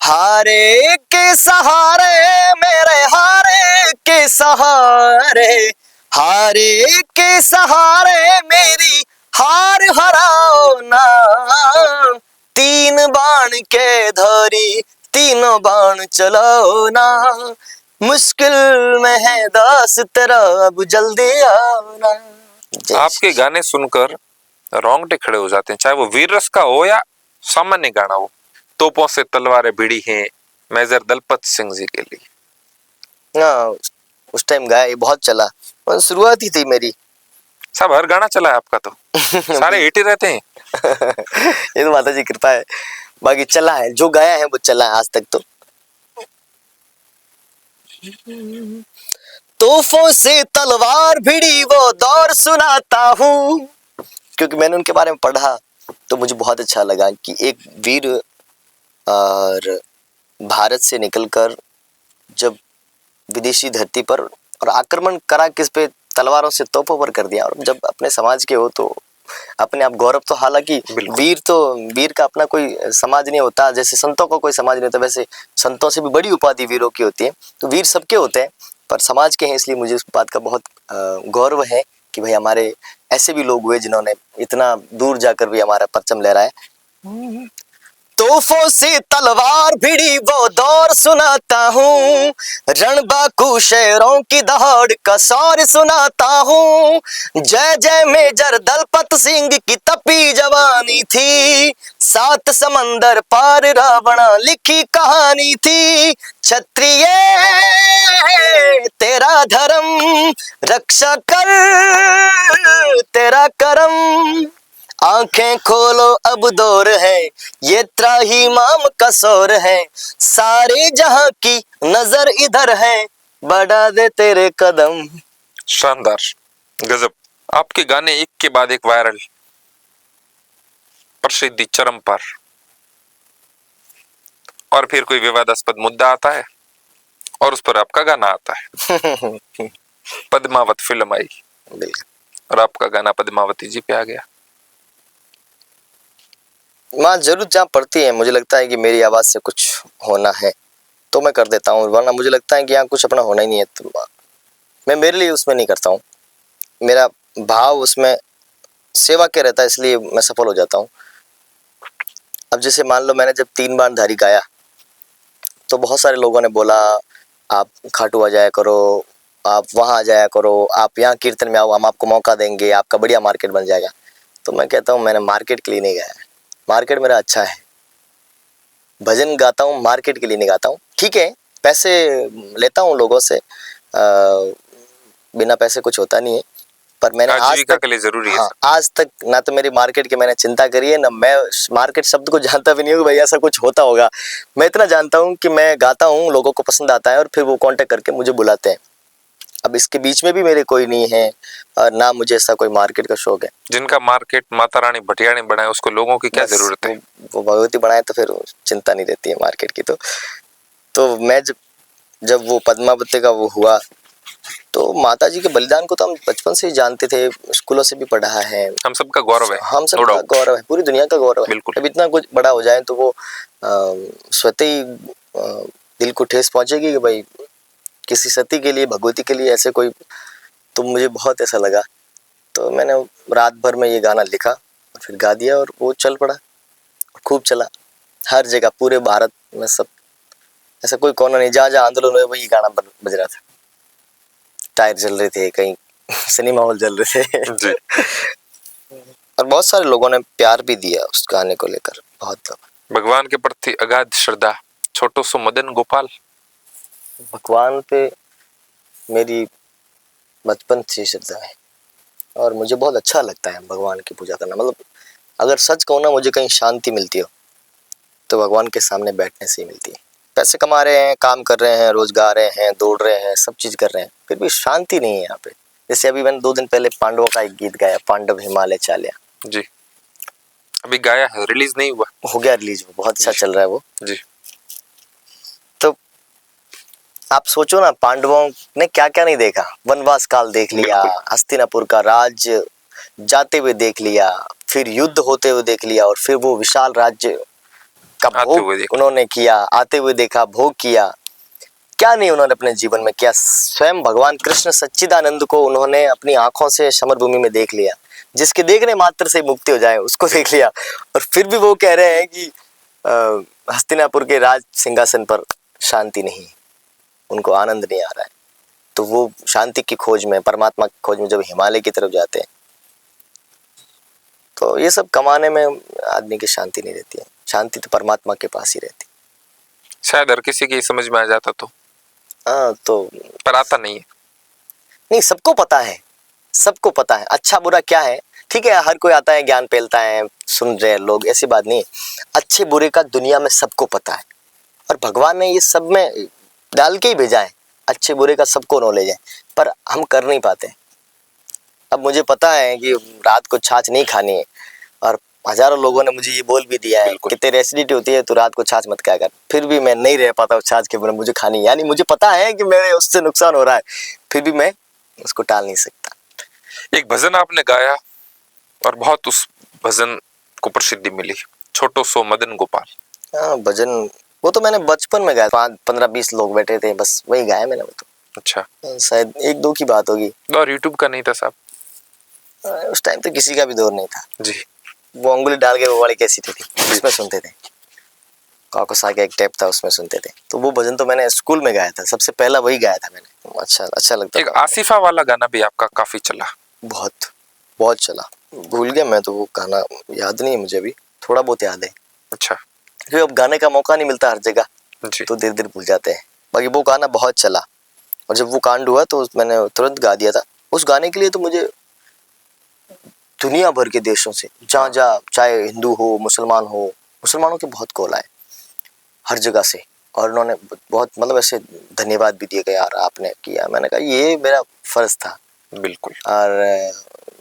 हारे के सहारे मेरे हारे के सहारे, हारे के सहारे मेरी हार हराओ ना, 3 बाण के धारी तीनों बाण चलाओ ना, मुश्किल में है दास तेरा अब जल्दी आओ ना। आपके गाने सुनकर रोंगटे खड़े हो जाते हैं, चाहे वो वीर रस का हो या सामान्य गाना हो। तोपों से तलवारें भिड़ी हैं मेजर दलपत सिंह जी के लिए। हाँ उस टाइम गाया, ये बहुत चला और शुरुआत ही थी मेरी। सब हर गाना चला है आपका तो, सारे हिट ही रहते हैं। ये तो माता जी की कृपा है, बाकी चला है, जो गाया है वो चला है आज तक। तो तोहफों से तलवार भिड़ी वो दौर सुनाता हूँ, क्योंकि मैंने उनके बारे में पढ़ा तो मुझे बहुत अच्छा लगा कि एक वीर और भारत से निकलकर जब विदेशी धरती पर और आक्रमण करा, किस पे, तलवारों से, तोपों पर कर दिया। और जब अपने समाज के हो तो अपने आप गौरव, तो हालांकि वीर का अपना कोई समाज नहीं होता, जैसे संतों का कोई समाज नहीं होता, वैसे संतों से भी बड़ी उपाधि वीरों की होती है। तो वीर सबके होते हैं पर समाज के हैं, इसलिए मुझे उस बात का बहुत गौरव है कि भाई हमारे ऐसे भी लोग हुए जिन्होंने इतना दूर जाकर भी हमारा परचम लहराया। तोहफों से तलवार भिड़ी वो दौर सुनाता हूँ, रणबांकू शेरों की दहाड़ का शौर्य सुनाता हूँ। जय जय मेजर दलपत सिंह की तपी जवानी थी, 7 समंदर पार रावणा लिखी कहानी थी। क्षत्रिय तेरा धर्म रक्षा कर तेरा करम, आंखें खोलो अब दौर है ये त्राहिमाम का शोर है, सारे जहां की नजर इधर है बढ़ा दे तेरे कदम। शानदार, गजब। आपके गाने एक के बाद एक वायरल, प्रसिद्धि चरम पर, और फिर कोई विवादास्पद मुद्दा आता है और उस पर आपका गाना आता है। पद्मावत फिल्म आई और आपका गाना पद्मावती जी पे आ गया। माँ जरूर जहाँ पड़ती है, मुझे लगता है कि मेरी आवाज से कुछ होना है तो मैं कर देता हूँ, वरना मुझे लगता है कि यहाँ कुछ अपना होना ही नहीं है। तो मैं मेरे लिए उसमें नहीं करता हूँ, मेरा भाव उसमें सेवा के रहता है, इसलिए मैं सफल हो जाता हूँ। अब जैसे मान लो मैंने जब 3 बार धारी गाया तो बहुत सारे लोगों ने बोला आप खाटू आ जाया करो, आप वहाँ आ जाया करो, आप यहाँ कीर्तन में आओ, हम आपको मौका देंगे, आपका बढ़िया मार्केट बन जाएगा। तो मैं कहता हूँ मैंने मार्केट के लिए नहीं गाया है, मार्केट मेरा अच्छा है, भजन गाता हूँ मार्केट के लिए नहीं गाता हूँ। ठीक है पैसे लेता हूँ लोगों से, बिना पैसे कुछ होता नहीं है, पर मैंने आज आजीविका तक, के लिए जरूरी है हाँ सब। आज तक ना तो मेरी मार्केट की मैंने चिंता करी है, ना मैं मार्केट शब्द को जानता भी नहीं हूँ कि भाई ऐसा कुछ होता होगा। मैं इतना जानता हूँ कि मैं गाता हूँ, लोगों को पसंद आता है और फिर वो कांटेक्ट करके मुझे बुलाते हैं। अब इसके बीच में भी मेरे कोई नहीं है और ना मुझे ऐसा कोई मार्केट का शौक है। जिनका मार्केट माता रानी भटिया ने बनाया उसको लोगों की क्या बस जरूरत है। वो भगवती बनाए तो फिर चिंता नहीं रहती है मार्केट की। तो मैं जब वो पद्मावती का वो हुआ तो माता जी के बलिदान को तो हम बचपन से ही जानते थे, स्कूलों से भी पढ़ा है, हम सबका गौरव है, हम no सबका doubt। गौरव है, पूरी दुनिया का गौरव है। बिल्कुल। जब इतना कुछ बड़ा हो जाए तो वो स्वतः ही दिल को ठेस पहुंचेगी कि भाई किसी सती के लिए, भगवती के लिए ऐसे कोई, तो मुझे बहुत ऐसा लगा। तो मैंने रात भर में ये गाना लिखा और फिर गा दिया और वो चल पड़ा, खूब चला हर जगह, पूरे भारत में। सब ऐसा कोई कोना नहीं, जहाँ जहाँ आंदोलन हुए वही गाना बज रहा था, टायर जल रहे थे, कहीं सिनेमा हॉल जल रहे थे जी। और बहुत सारे लोगों ने प्यार भी दिया उस गाने को लेकर, बहुत लोग। भगवान के प्रति अगाध श्रद्धा, छोटो सो मदन गोपाल। भगवान पे मेरी बचपन से श्रद्धा है और मुझे बहुत अच्छा लगता है भगवान की पूजा करना। मतलब अगर सच कहूँ ना, मुझे कहीं शांति मिलती हो तो भगवान के सामने बैठने से ही मिलती है। पैसे कमा रहे हैं, काम कर रहे हैं, रोजगार रहे हैं, दौड़ रहे हैं, सब चीज कर रहे हैं, फिर भी शांति नहीं है यहाँ पे। जैसे अभी मैंने 2 दिन पहले पांडवों का एक गीत गाया, पांडव हिमालय चालिया। जी, अभी गाया है, रिलीज नहीं हुआ, हो गया रिलीज, वो बहुत अच्छा चल रहा है वो। जी। तो आप सोचो ना, पांडवों ने क्या क्या नहीं देखा, वनवास काल देख लिया, हस्तिनापुर का राज्य जाते हुए देख लिया, फिर युद्ध होते हुए देख लिया, और फिर वो विशाल राज्य का भोग उन्होंने किया, आते हुए देखा, भोग किया। क्या नहीं उन्होंने अपने जीवन में किया। स्वयं भगवान कृष्ण सच्चिदानंद को उन्होंने अपनी आंखों से समर भूमि में देख लिया, जिसके देखने मात्र से मुक्ति हो जाए उसको देख लिया, और फिर भी वो कह रहे हैं कि हस्तिनापुर के राज सिंहासन पर शांति नहीं, उनको आनंद नहीं आ रहा है। तो वो शांति की खोज में, परमात्मा की खोज में जब हिमालय की तरफ जाते हैं, तो ये सब कमाने में आदमी की शांति नहीं रहती है, शांति तो परमात्मा के पास ही रहती है। शायद हर किसी की समझ में आ जाता तो हाँ तो पर आता नहीं है। नहीं, सबको पता है, सबको पता है अच्छा बुरा क्या है। ठीक है, हर कोई आता है, ज्ञान फैलता है, सुन रहे हैं लोग, ऐसी बात नहीं है। अच्छे बुरे का दुनिया में सबको पता है, और भगवान ने ये सब में डाल के ही भेजा है। अच्छे बुरे का सबको नॉलेज है, पर हम कर नहीं पाते। अब मुझे पता है कि रात को छाछ नहीं खानी है, और हजारों लोगों ने मुझे ये बोल भी दिया है कि तेरे एसिडिटी होती है, तो रात को छाछ मत खाया कर। फिर भी मैं नहीं रह पाता उस छाछ के बिना, मुझे खानी है। यानी मुझे पता है कि मेरे उससे नुकसान हो रहा है, फिर भी मैं उसको टाल नहीं सकता। एक भजन आपने गाया और बहुत उस भजन को प्रसिद्धि मिली, छोटो सो मदन गोपाल। हाँ भजन, वो तो मैंने बचपन में गाया, 15-20 लोग बैठे थे, बस वही गाया मैंने। वो तो अच्छा, शायद 1-2 की बात होगी। और यूट्यूब का नहीं था साहब? उस टाइम तो किसी का भी दौर नहीं था जी। वो अंगुली डाल के वो वाली कैसेट थी, उसमें सुनते थे। काकोसा का एक टेप था, उसमें सुनते थे। तो वो भजन तो मैंने स्कूल में गाया था, सबसे पहला वही गाया था मैंने। अच्छा लगता एक था। आसिफा वाला गाना भी आपका काफी चला। बहुत बहुत चला, भूल गया मैं तो, वो गाना याद नहीं है मुझे अभी, थोड़ा बहुत याद है, अच्छा क्योंकि अब गाने का मौका नहीं मिलता हर जगह, जी। तो धीरे धीरे भूल जाते हैं। बाकी वो गाना बहुत चला, और जब वो कांड हुआ तो मैंने तुरंत गा दिया था। उस गाने के लिए तो मुझे दुनिया भर के देशों से, जहाँ जहाँ, चाहे हिंदू हो मुसलमान हो, मुसलमानों के बहुत कॉल आए हर जगह से, और उन्होंने बहुत मतलब ऐसे धन्यवाद भी दिए कि यार आपने किया। मैंने कहा ये मेरा फर्ज था, बिल्कुल। और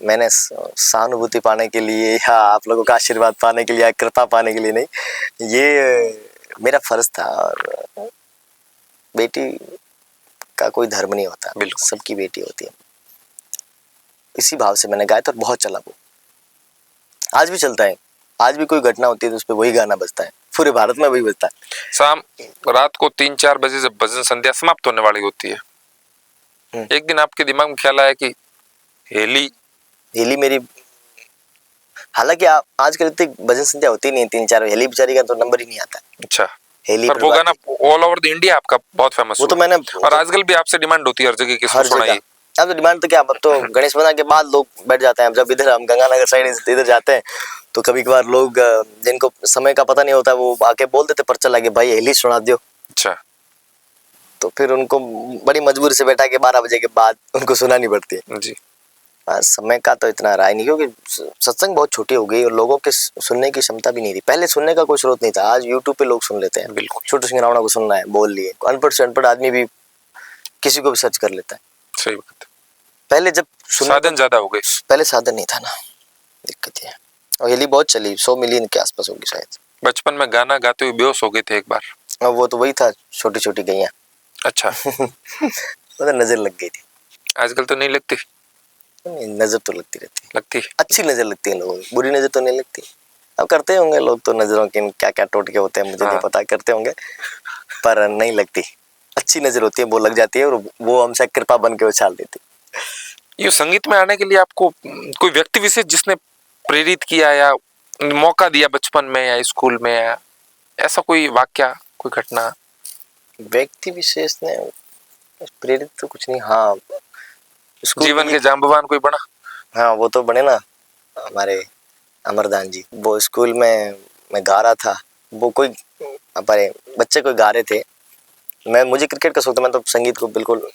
मैंने सहानुभूति पाने के लिए या आप लोगों का आशीर्वाद पाने के लिए या कृपा पाने के लिए नहीं, ये मेरा फर्ज था। और बेटी का कोई धर्म नहीं होता, बिल्कुल। सबकी बेटी होती है। इसी भाव से मैंने गाया था, और बहुत चला वो, आज भी चलता है। आज भी कोई घटना होती है तो उस पर वही गाना बजता है, पूरे भारत में वही बजता है। शाम रात को 3-4 बजे जब भजन संध्या समाप्त होने वाली होती है, एक दिन आपके दिमाग में ख्याल आया कि हेली मेरी, हालांकि आप आजकल इतनी भजन संध्या होती नहीं है, 3-4 हेली बेचारी का तो नंबर ही नहीं आता। अच्छा, हेली पर वो गाना ऑल ओवर द इंडिया आपका बहुत फेमस वो तो हुआ। मैंने, और आजकल भी आपसे डिमांड होती है हर जगह कि हर सुनाइए। जगह। अब तो डिमांड तो क्या, अब तो गणेश बना के बाद लोग बैठ जाते हैं। जब इधर हम गंगानगर साइड इधर जाते हैं तो कभी कभार लोग जिनको समय का पता नहीं होता, वो आके बोल देते पर्चा लाके, भाई हेली सुना दियो। अच्छा, तो फिर उनको बड़ी मजबूरी से बैठा के 12 बजे के बाद उनको सुनानी पड़ती है। जी। समय का तो इतना रहा ही नहीं, क्योंकि सत्संग बहुत छोटी हो गई और लोगों के सुनने की क्षमता भी नहीं रही। पहले सुनने का कोई स्रोत नहीं था, आज यूट्यूब पे लोग सुन लेते हैं। बिल्कुल। छोटू सिंह रावणा को सुनना है, बोल लिए। अनपढ़ से अनपढ़ आदमी भी किसी को भी सर्च कर लेता है। सही बात है। पहले जब साधन ज्यादा हो गए, पहले साधन नहीं था ना, दिक्कत है। और हेली बहुत चली, 100 मिलियन के आसपास होगी शायद। बचपन में गाना गाते हुए बेहोश हो गए थे एक बार। और वो तो वही था, छोटी छोटी गैया। अच्छा। वो तो नजर लग गई थी। आजकल तो नहीं लगती? नजर तो लगती रहती है, लगती। अच्छी नजर लगती है लोगों की, बुरी नजर तो नहीं लगती। अब करते होंगे लोग तो नजरों के क्या क्या टोटके होते हैं मुझे नहीं पता, करते होंगे, पर नहीं लगती। अच्छी नजर होती है, वो लग जाती है, और वो हमसे कृपा बन के उछाल देती। ये संगीत में आने के लिए आपको कोई व्यक्ति विशेष जिसने प्रेरित किया या मौका दिया बचपन में या स्कूल में, या ऐसा कोई वाक्या, कोई घटना? व्यक्ति विशेष ने प्रेरित तो कुछ नहीं, हाँ जीवन के जाम्बवान कोई बना? हाँ वो तो बने ना, हमारे अमरदान जी। वो स्कूल में मैं गा रहा था, वो कोई हमारे बच्चे कोई गा रहे थे। मुझे क्रिकेट का शौक था, मैं तो संगीत को बिल्कुल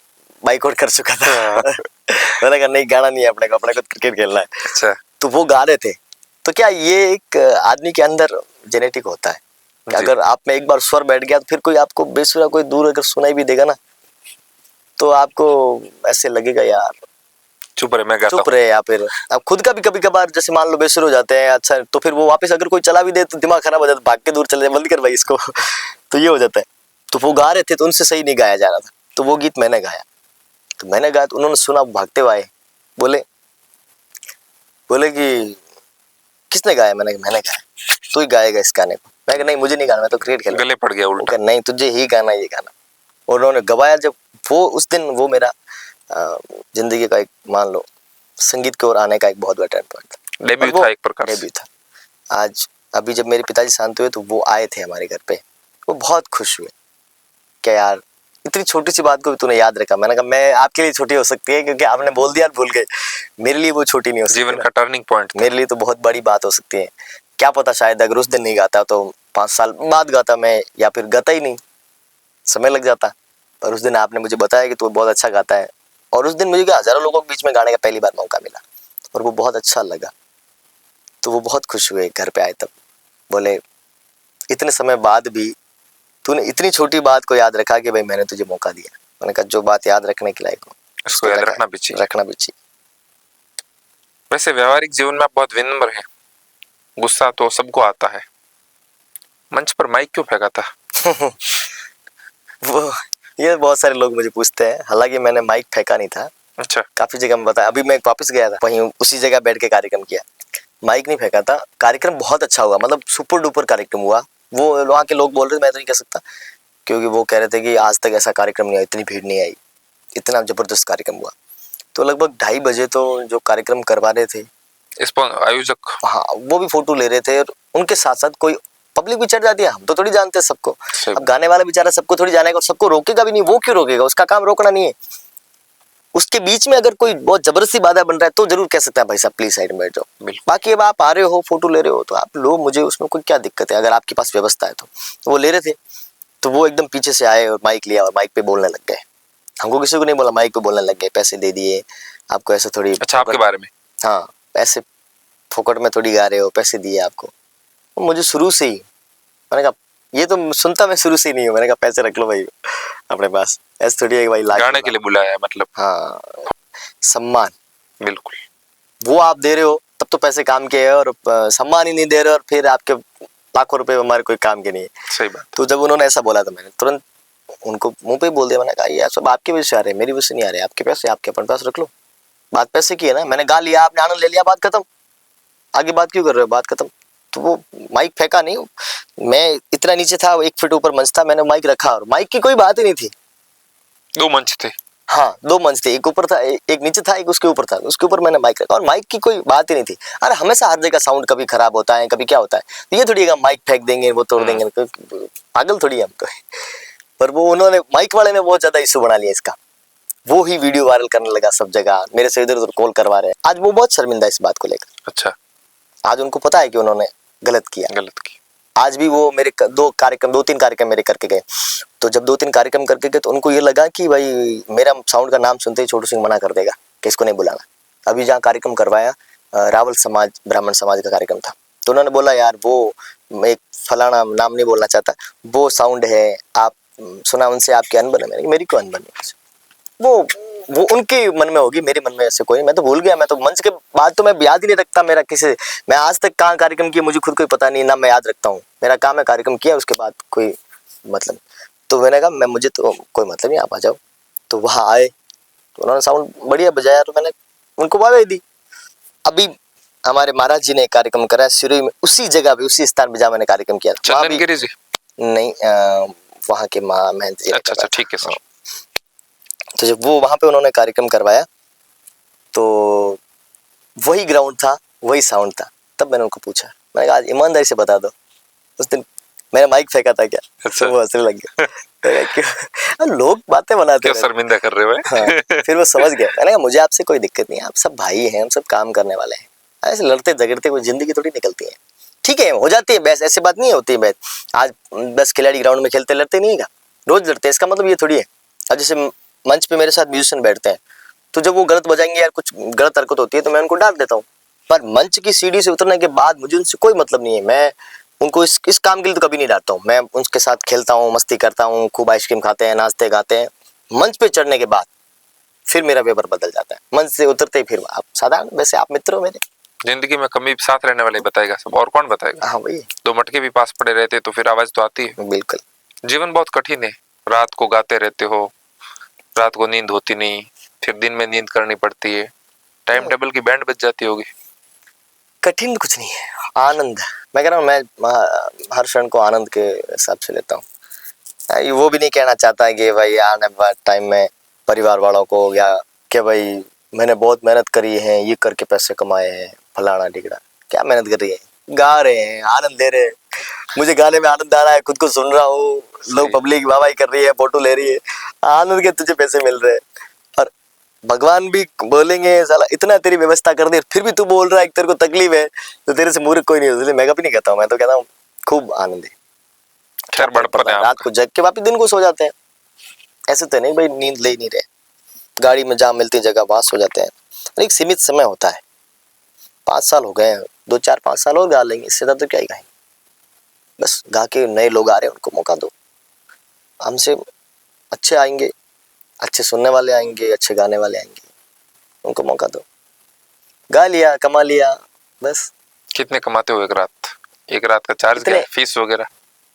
बाइकआउट कर चुका था। मैंने कहा नहीं, गाना नहीं है अपने को क्रिकेट खेलना है। अच्छा। तो वो गा रहे थे। तो क्या ये एक आदमी के अंदर जेनेटिक होता है कि अगर आप में एक बार स्वर बैठ गया तो फिर कोई आपको बेसुरा कोई दूर अगर सुनाई भी देगा ना, तो आपको ऐसे लगेगा यार चुप रहे, मैं गाता चुप रहे। या फिर आप खुद का भी कभी कभार जैसे मान लो बेसुर हो जाते हैं, अच्छा तो फिर वो वापस अगर कोई चला भी दे तो दिमाग खराब हो जाता है, भाग के दूर चले जाए, बंद कर भाई इसको। तो ये हो जाता है। तो वो गा रहे थे तो उनसे सही नहीं गाया जा रहा था, तो वो गीत मैंने गाया। तो मैंने गाया तो उन्होंने सुना, भागते हुए आए, बोले कि किसने गाया? मैंने गाया। तू ही गाएगा इस गाने को? मैं नहीं, मुझे नहीं गाना, मैं तो क्रिकेट खेल। गले पड़ गया उल्टा। नहीं, तुझे ही गाना, ये गाना। उन्होंने गवाया। जब वो उस दिन वो मेरा जिंदगी का एक मान लो संगीत की ओर आने का एक बहुत बड़ा टर्निंग पॉइंट था। डेब्यू था एक प्रकार से। डेब्यू था। आज अभी जब मेरे पिताजी शांत हुए तो वो आए थे हमारे घर पे, वो बहुत खुश हुए। क्या यार, इतनी छोटी सी बात को भी तूने याद रखा। मैंने कहा मैं आपके लिए छोटी हो सकती है क्योंकि आपने बोल दिया भूल गए, मेरे लिए वो छोटी नहीं हो सकती। जीवन का टर्निंग पॉइंट मेरे लिए तो बहुत बड़ी बात हो सकती है। क्या पता शायद अगर उस दिन नहीं गाता तो 5 साल बाद गाता मैं, या फिर गाता ही नहीं, समय लग जाता। और उस दिन आपने मुझे बताया कि तू बहुत अच्छा गाता है, और उस दिन मुझे क्या हजारों लोगों के बीच में गाने का पहली बार मौका मिला और वो बहुत अच्छा लगा। तो वो बहुत खुश हुए, घर पे आए तब बोले इतने समय बाद भी तूने इतनी छोटी बात को याद रखा कि भाई मैंने तुझे मौका दिया। मैंने कहा जो बात याद रखने के लायक हो उसको याद रखना भी चाहिए। रखना भी चाहिए। वैसे व्यवहारिक जीवन में आप बहुत विनम्र हैं, गुस्सा तो सबको आता है, मंच पर माइक क्यों फेंका था? वो ये बहुत सारे लोग मुझे पूछते हैं, हालांकि मैंने माइक फेंका नहीं था। अच्छा, काफी जगह में बताया, अभी मैं वापस गया था वहीं उसी जगह बैठ के कार्यक्रम किया, माइक नहीं फेंका था। कार्यक्रम बहुत अच्छा हुआ, मतलब सुपर डुपर कार्यक्रम हुआ। वो वहाँ के लोग बोल रहे थे, मैं तो नहीं कह सकता, क्योंकि वो कह रहे थे कि आज तक ऐसा कार्यक्रम नहीं हुआ, इतनी भीड़ नहीं आई, इतना जबरदस्त कार्यक्रम हुआ। तो लगभग 2:30 बजे तो जो कार्यक्रम करवा रहे थे इस पर आयोजक, हाँ, वो भी फोटो ले रहे थे, और उनके साथ साथ कोई पब्लिक भी चढ़ जाती है। हम तो थोड़ी जानते हैं सबको, अब गाने वाला बेचारा सबको थोड़ी जानेगा और सबको रोकेगा भी नहीं, वो क्यों रोकेगा, उसका काम रोकना नहीं है। उसके बीच में अगर कोई बहुत जबरदस्ती बाधा बन रहा है तो जरूर कह सकता है भाई साहब प्लीज साइड में बैठ जाओ। बाकी अब आप आ रहे हो, फोटो ले रहे हो, तो आप लो, मुझे उसमें कोई क्या दिक्कत है, अगर आपके पास व्यवस्था है तो। वो ले रहे थे, तो वो एकदम पीछे से आए और माइक लिया और माइक पे बोलने लग गए। हमको किसी को नहीं बोला, माइक पे बोलने लग गए, पैसे दे दिए आपको, ऐसा थोड़ी। अच्छा, आपके बारे में? हाँ, पैसे फोकट में थोड़ी गा रहे हो, पैसे दिए आपको। मुझे शुरू से ही मैंने कहा, ये तो सुनता मैं शुरू से ही नहीं हूँ, मैंने कहा पैसे रख लो भाई अपने पास, ऐसे थोड़ी है भाई गाने के लिए बुलाया है मतलब? हाँ, सम्मान बिल्कुल। वो आप दे रहे हो तब तो पैसे काम के है, और सम्मान ही नहीं दे रहे और फिर आपके लाखों रुपए हमारे कोई काम के नहीं है। सही बात। तो जब उन्होंने ऐसा बोला तो मैंने तुरंत उनको मुंह पे ही बोल दिया, मैंने कहा ये सब आपकी वजह से आ रहे हैं, मेरी वजह से नहीं आ रहे, आपके पैसे आपके अपने पास रख लो। बात पैसे की है ना, मैंने गा लिया, आपने आनंद ले लिया, बात खत्म, आगे बात क्यों कर रहे हो, बात खत्म। तो वो माइक फेंका नहीं, मैं इतना नीचे था, 1 फीट ऊपर मंच था, मैंने माइक रखा और माइक की कोई बात ही नहीं थी। 2 मंच थे? हाँ, 2 मंच थे, एक ऊपर था, एक नीचे था, एक उसके ऊपर था, उसके ऊपर मैंने माइक रखा और माइक की कोई बात ही नहीं थी। अरे हमेशा हर जगह साउंड कभी खराब होता है, कभी क्या होता है, तो ये थोड़ी माइक फेंक देंगे, वो तोड़ देंगे, पागल थोड़ी हम तो। पर वो उन्होंने, माइक वाले ने बहुत ज्यादा इशू बना लिया इसका, वो ही वीडियो वायरल करने लगा सब जगह, मेरे से इधर उधर कॉल करवा रहे हैं। आज वो बहुत शर्मिंदा इस बात को लेकर। अच्छा, आज उनको पता है कि उन्होंने गलत किया। आज भी वो मेरे 2-3 कार्यक्रम मेरे करके गए, तो जब 2-3 कार्यक्रम करके गए तो उनको ये लगा कि भाई मेरा साउंड का नाम सुनते ही छोटू सिंह मना कर देगा कि इसको नहीं बुलाना। अभी जहाँ कार्यक्रम करवाया, रावल समाज, ब्राह्मण समाज का कार्यक्रम था, तो उन्होंने बोला यार वो एक फलाना, नाम नहीं बोलना चाहता, वो साउंड है, आप सुना उनसे, आपकी अनबन है। मैंने मेरी क्यों अनबन है, वो उनके मन में होगी, मेरे मन में ऐसे कोई, मैं तो भूल गया, मैं तो मंच के बाद तो मैं याद ही नहीं रखता मेरा किसी, मैं आज तक कहाँ कार्यक्रम किया मुझे खुद को पता नहीं ना, मैं याद रखता हूँ, मेरा काम है कार्यक्रम किया, उसके बाद कोई मतलब। तो मैंने कहा मैं, मुझे तो कोई मतलब नहीं, आप आ जाओ। तो वहाँ आए तो उन्होंने साउंड बढ़िया बजाया, तो मैंने उनको वाह दी। अभी हमारे महाराज जी ने एक कार्यक्रम करा सिरोही में, उसी जगह पे, उसी स्थान पे जहाँ मैंने कार्यक्रम किया था। चंदनगिरी जी? नहीं, वहाँ के महंत जी। अच्छा, ठीक है सर। तो जब वो वहाँ पे उन्होंने कार्यक्रम करवाया तो वही ग्राउंड था, वही साउंड था, तब मैंने उनको पूछा, मैंने कहा आज ईमानदारी से बता दो उस दिन मैंने माइक फेंका था क्या? अच्छा। वो हंसने लग गया। क्यों लोग बातें बनाते हैं, शर्मिंदा कर रहे हो? हाँ, फिर वो समझ गया। मैंने कहा मुझे आपसे कोई दिक्कत नहीं है, आप सब भाई हैं, हम सब काम करने वाले हैं, ऐसे लड़ते झगड़ते कोई जिंदगी थोड़ी निकलती है। ठीक है, हो जाती है बहस, ऐसी बात नहीं होती है बहस। आज 10 खिलाड़ी ग्राउंड में खेलते लड़ते नहीं है, रोज लड़ते, इसका मतलब ये थोड़ी है। अब जैसे मंच पे मेरे साथ म्यूजिशियन बैठते हैं, तो जब वो गलत बजाएंगे या कुछ गलत हरकत होती है तो मैं उनको डांट देता हूँ, पर मंच की सीढ़ी से उतरने के बाद मुझे उनसे कोई मतलब नहीं है। मैं उनको इस काम के लिए तो कभी नहीं डांटता हूँ, मैं उनके साथ खेलता हूँ, मस्ती करता हूँ, खूब आइसक्रीम खाते हैं, नाचते गाते हैं। मंच पे चढ़ने के बाद फिर मेरा व्यवहार बदल जाता है, मंच से उतरते ही फिर आप साधारण, वैसे आप मित्र हो मेरे। जिंदगी में कभी साथ रहने वाले बताएगा सब, और कौन बताएगा? हाँ भाई, 2 मटके भी पास पड़े रहते तो फिर आवाज तो आती है। बिल्कुल। जीवन बहुत कठिन है, रात को गाते रहते हो, रात को नींद होती नहीं, फिर दिन में नींद करनी पड़ती है, टाइम टेबल की बैंड बज जाती होगी। कठिन कुछ नहीं है, आनंद। मैं कह रहा हूँ, मैं हर क्षण को आनंद के हिसाब से लेता हूँ। वो भी नहीं कहना चाहता कि भाई आने वाले टाइम में परिवार वालों को, या कि भाई मैंने बहुत मेहनत करी है, ये करके पैसे कमाए हैं, फलाना ढिगड़ा। क्या मेहनत कर रही है, गा रहे हैं, आनंद ले रहे हैं। मुझे गाने में आनंद आ रहा है, खुद को सुन रहा हूँ, लोग पब्लिक वाहवाही कर रही है, फोटो ले रही है, आनंद के तुझे पैसे मिल रहे हैं। और भगवान भी बोलेंगे साला इतना तेरी व्यवस्था कर दी, फिर भी तू बोल रहा है तेरे को तकलीफ है, तो तेरे से मूर्ख कोई नहीं हो। इसलिए मैं कभी नहीं कहता हूँ, मैं तो कहता हूँ खूब आनंद है। खैर बड़प्पन है, रात को जग के वापिस दिन को सो जाते हैं। ऐसे तो नहीं भाई नींद ले ही नहीं रहे, गाड़ी में जहाँ मिलती जगह वहां सो जाते हैं। और एक सीमित समय होता है, 5 साल हो गए हैं, 2 4 5 साल और गा लेंगे, इससे ज्यादा तो क्या ही गाएंगे। बस गा के नए लोग आ रहे हैं उनको मौका दो, हमसे अच्छे आएंगे, अच्छे सुनने वाले आएंगे, अच्छे गाने वाले आएंगे, उनको मौका दो। गा लिया, कमा लिया, बस। कितने कमाते हो एक रात का चार्ज क्या है, फीस वगैरह?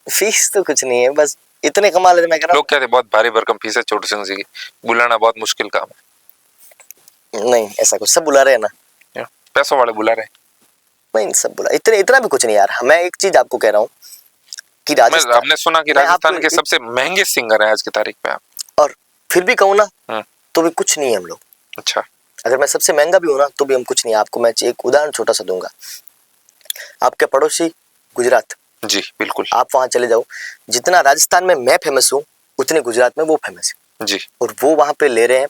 फीस तो कुछ नहीं है, बस इतने कमा लेते। मैं कह रहा लोग कहते बहुत भारी भरकम फीस है छोटू सिंह जी की, बुलाना बहुत मुश्किल काम हूँ नहीं ऐसा कुछ, सब बुला रहे हैं ना, है, पैसों वाले बुला रहे हैं। नहीं सब बुला, इतना भी कुछ नहीं यार। मैं एक चीज आपको कह रहा हूँ कि राजस्थान, आपने सुना कि मैं राजस्थान आपको के सबसे महंगे सिंगर हैं आज की तारीख में आप। और फिर भी कहूँ ना हम्म। तो भी कुछ नहीं है हम लोग। अच्छा। अगर मैं सबसे महंगा भी हूँ ना तो भी हम कुछ नहीं। आपको मैं एक उदाहरण छोटा सा दूंगा। आपके पड़ोसी गुजरात, जी बिल्कुल। आप वहां चले जाओ, जितना राजस्थान में मैं फेमस हूँ उतने गुजरात में वो फेमस है। जी। और वो वहां पे ले रहे हैं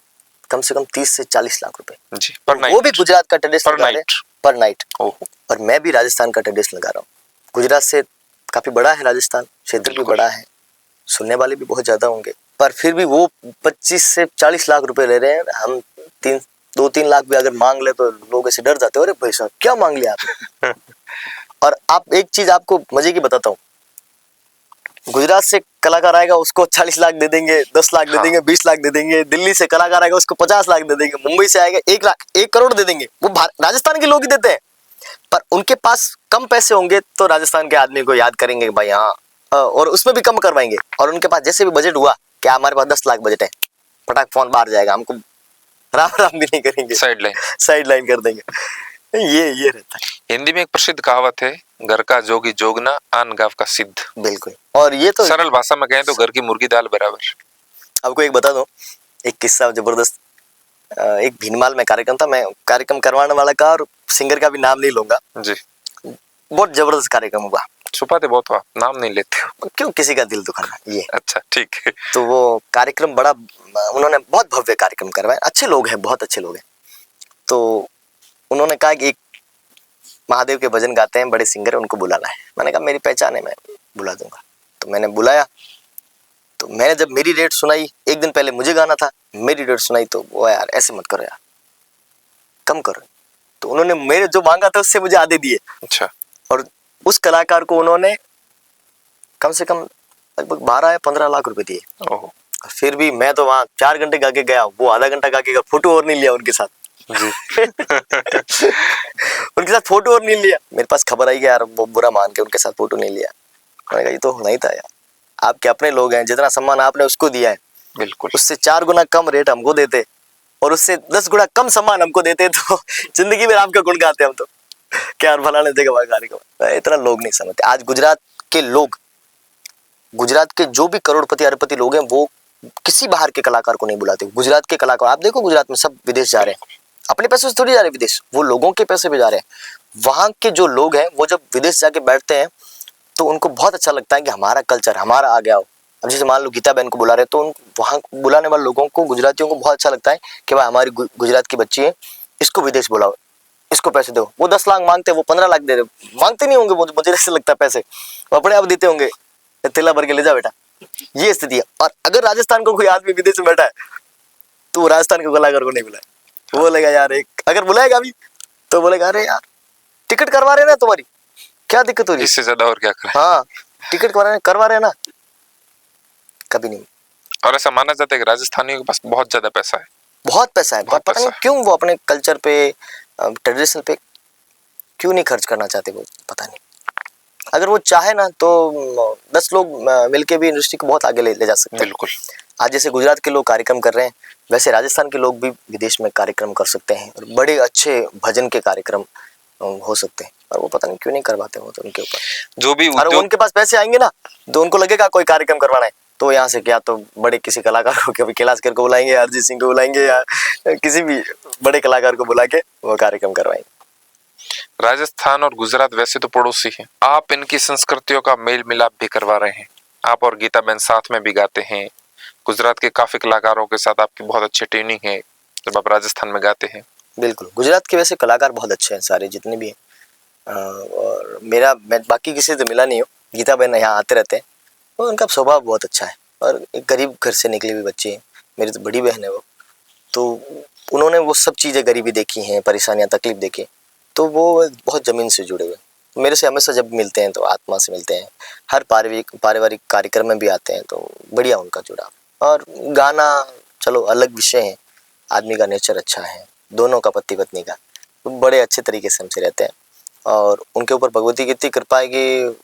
कम से कम 30 से 40 लाख रुपए। जी पर नाइट। वो भी गुजरात का ट्रेडिशनल पर लगा रहे नाइट। हैं पर नाइट। ओहो। और मैं भी राजस्थान का ट्रेडिशनल लगा रहा हूँ। गुजरात से काफी बड़ा है राजस्थान, क्षेत्र भी बिल्कुल। बड़ा है, सुनने वाले भी बहुत ज्यादा होंगे, पर फिर भी वो 25 से 40 लाख रुपए ले रहे हैं। हम 2-3 लाख भी अगर मांग ले तो लोग ऐसे डर जाते हैं, अरे भाई साहब क्या मांग लिया आपने। और आप एक चीज आपको मजे की बताता हूँ, गुजरात से कलाकार आएगा उसको 40 लाख दे देंगे, 10 लाख दे हाँ। देंगे, 20 लाख दे देंगे। दिल्ली से कलाकार आएगा उसको 50 लाख दे देंगे, मुंबई से आएगा 1 लाख 1 करोड़ दे देंगे। वो राजस्थान के लोग ही देते हैं, पर उनके पास कम पैसे होंगे तो राजस्थान के आदमी को याद करेंगे कि भाई हाँ, और उसमें भी कम करवाएंगे। और उनके पास जैसे भी बजट हुआ कि हमारे पास 10 लाख बजट है, पटाख फोन बाहर जाएगा, हमको राम राम भी नहीं करेंगे, साइड लाइन कर देंगे। ये रहता है। हिंदी में एक प्रसिद्ध कहावत है, घर का जोगी जोगना आन गांव का सिद्ध। बिल्कुल। और ये तो सरल भाषा में कहें तो घर की मुर्गी दाल बराबर। आपको एक बता दो, एक किस्सा जबरदस्त। एक भीनमाल में कार्यक्रम था, मैं कार्यक्रम करवाने वाला का और सिंगर का भी नाम नहीं लूंगा जी। बहुत जबरदस्त कार्यक्रम हुआ। छुपाते बहुत हो आप, नाम नहीं लेते हो। क्यों किसी का दिल दुखाना, ये अच्छा ठीक है। तो वो कार्यक्रम बड़ा, उन्होंने बहुत भव्य कार्यक्रम करवाया, अच्छे लोग हैं, बहुत अच्छे लोग हैं। तो उन्होंने कहा कि एक महादेव के भजन गाते हैं, बड़े सिंगर है, उनको बुलाना है। मैंने कहा मेरी पहचान है, मैं बुला दूंगा। तो मैंने बुलाया, तो मैंने जब मेरी डेट सुनाई, एक दिन पहले मुझे गाना था, मेरी डेट सुनाई तो वो यार ऐसे मत करो यार, कम करो। तो उन्होंने मेरे जो मांगा था उससे मुझे आधे दिए। अच्छा। और उस कलाकार को उन्होंने कम से कम लगभग 12 या 15 लाख रुपए दिए। ओहो। फिर भी मैं तो वहां 4 घंटे गा के गया, वो आधा घंटा गा के गया, फोटो और नहीं लिया उनके साथ। जी। उनके साथ फोटो और नहीं लिया। मेरे पास खबर आई कि यार वो बुरा मान के उनके साथ फोटो नहीं लिया। मैंने कहा ये तो होना ही था यार, आपके अपने लोग हैं, जितना सम्मान आपने उसको दिया है बिल्कुल। उससे 4 गुना कम रेट हमको देते और उससे 10 गुना कम सम्मान हमको देते तो जिंदगी में आपका गुण गाते हम तो क्या फलाने जगह कार्यक्रम। इतना लोग नहीं समझते। आज गुजरात के लोग, गुजरात के जो भी करोड़पति अरबपति लोग हैं वो किसी बाहर के कलाकार को नहीं बुलाते। गुजरात के कलाकार आप देखो, गुजरात में सब विदेश जा रहे हैं, अपने पैसे से थोड़ी जा रहे विदेश, वो लोगों के पैसे पे जा रहे हैं। वहां के जो लोग हैं वो जब विदेश जाके बैठते हैं तो उनको बहुत अच्छा लगता है कि हमारा कल्चर हमारा आ गया हो। अब जैसे मान लो गीता बहन को बुला रहे हैं तो वहां बुलाने वाले लोगों को, गुजरातियों को बहुत अच्छा लगता है कि भाई हमारी गुजरात की बच्ची है, इसको विदेश बुलाओ, इसको पैसे दो। वो 10 लाख मांगते हैं, वो 15 लाख दे रहे, मांगते नहीं होंगे, मुझे ऐसा लगता है पैसे वो अपने आप देते होंगे, थैला भर के ले जा बेटा। ये स्थिति है। और अगर राजस्थान को कोई आदमी विदेश में बैठा है तो वो राजस्थान के कलाकार को नहीं बुलाए, वो बोलेगा यार, एक अगर बुलाएगा भी तो बोलेगा अरे यार टिकट करवा रहे ना, तुम्हारी क्या दिक्कत हो रही है, इससे ज्यादा और क्या करें। हाँ टिकट करवा रहे ना, कभी नहीं। और ऐसा माना जाता है कि राजस्थानियों के पास बहुत ज्यादा पैसा है। बहुत पैसा है, बहुत पता पैसा नहीं है। क्यों वो अपने कल्चर पे, ट्रेडिशन पे क्यों नहीं खर्च करना चाहते वो, पता नहीं। अगर वो चाहे ना तो 10 लोग मिलके भी इंडस्ट्री को बहुत आगे ले जा सकते हैं। बिल्कुल। आज जैसे गुजरात के लोग कार्यक्रम कर रहे हैं, वैसे राजस्थान के लोग भी विदेश में कार्यक्रम कर सकते हैं और बड़े अच्छे भजन के कार्यक्रम हो सकते हैं। और वो पता नहीं क्यों नहीं करवाते, वो तो उनके ऊपर। जो भी और उद्योग, उनके पास पैसे आएंगे ना तो उनको लगेगा कोई कार्यक्रम करवाना है तो यहाँ से क्या तो बड़े किसी कलाकार को, कभी कैलाश खेर को बुलाएंगे, अरिजीत सिंह को बुलाएंगे या किसी भी बड़े कलाकार को बुला के वो कार्यक्रम करवाएंगे। राजस्थान और गुजरात वैसे तो पड़ोसी हैं, आप इनकी संस्कृतियों का मेल मिलाप भी करवा रहे हैं। आप और गीता बहन साथ में भी गाते हैं, गुजरात के काफी कलाकारों के साथ आपकी बहुत अच्छी ट्रेनिंग है जब आप राजस्थान में गाते हैं। बिल्कुल, गुजरात के वैसे कलाकार बहुत अच्छे हैं सारे जितने भी हैं। और मैं बाकी किसी से मिला नहीं हूँ, गीता बहन यहाँ आते रहते हैं और उनका स्वभाव बहुत अच्छा है। और एक गरीब घर से निकले हुए बच्चे हैं, मेरी तो बड़ी बहन है वो, तो उन्होंने वो सब चीज़ें गरीबी देखी हैं, परेशानियाँ तकलीफ देखी, तो वो बहुत ज़मीन से जुड़े हुए। मेरे से हमेशा जब मिलते हैं तो आत्मा से मिलते हैं, हर पारिवारिक कार्यक्रम में भी आते हैं, तो बढ़िया उनका जुड़ाव। और गाना चलो अलग विषय है, आदमी का नेचर अच्छा है, दोनों का पति पत्नी का, तो बड़े अच्छे तरीके से हमसे रहते हैं। और उनके ऊपर भगवती की इतनी कृपा है कि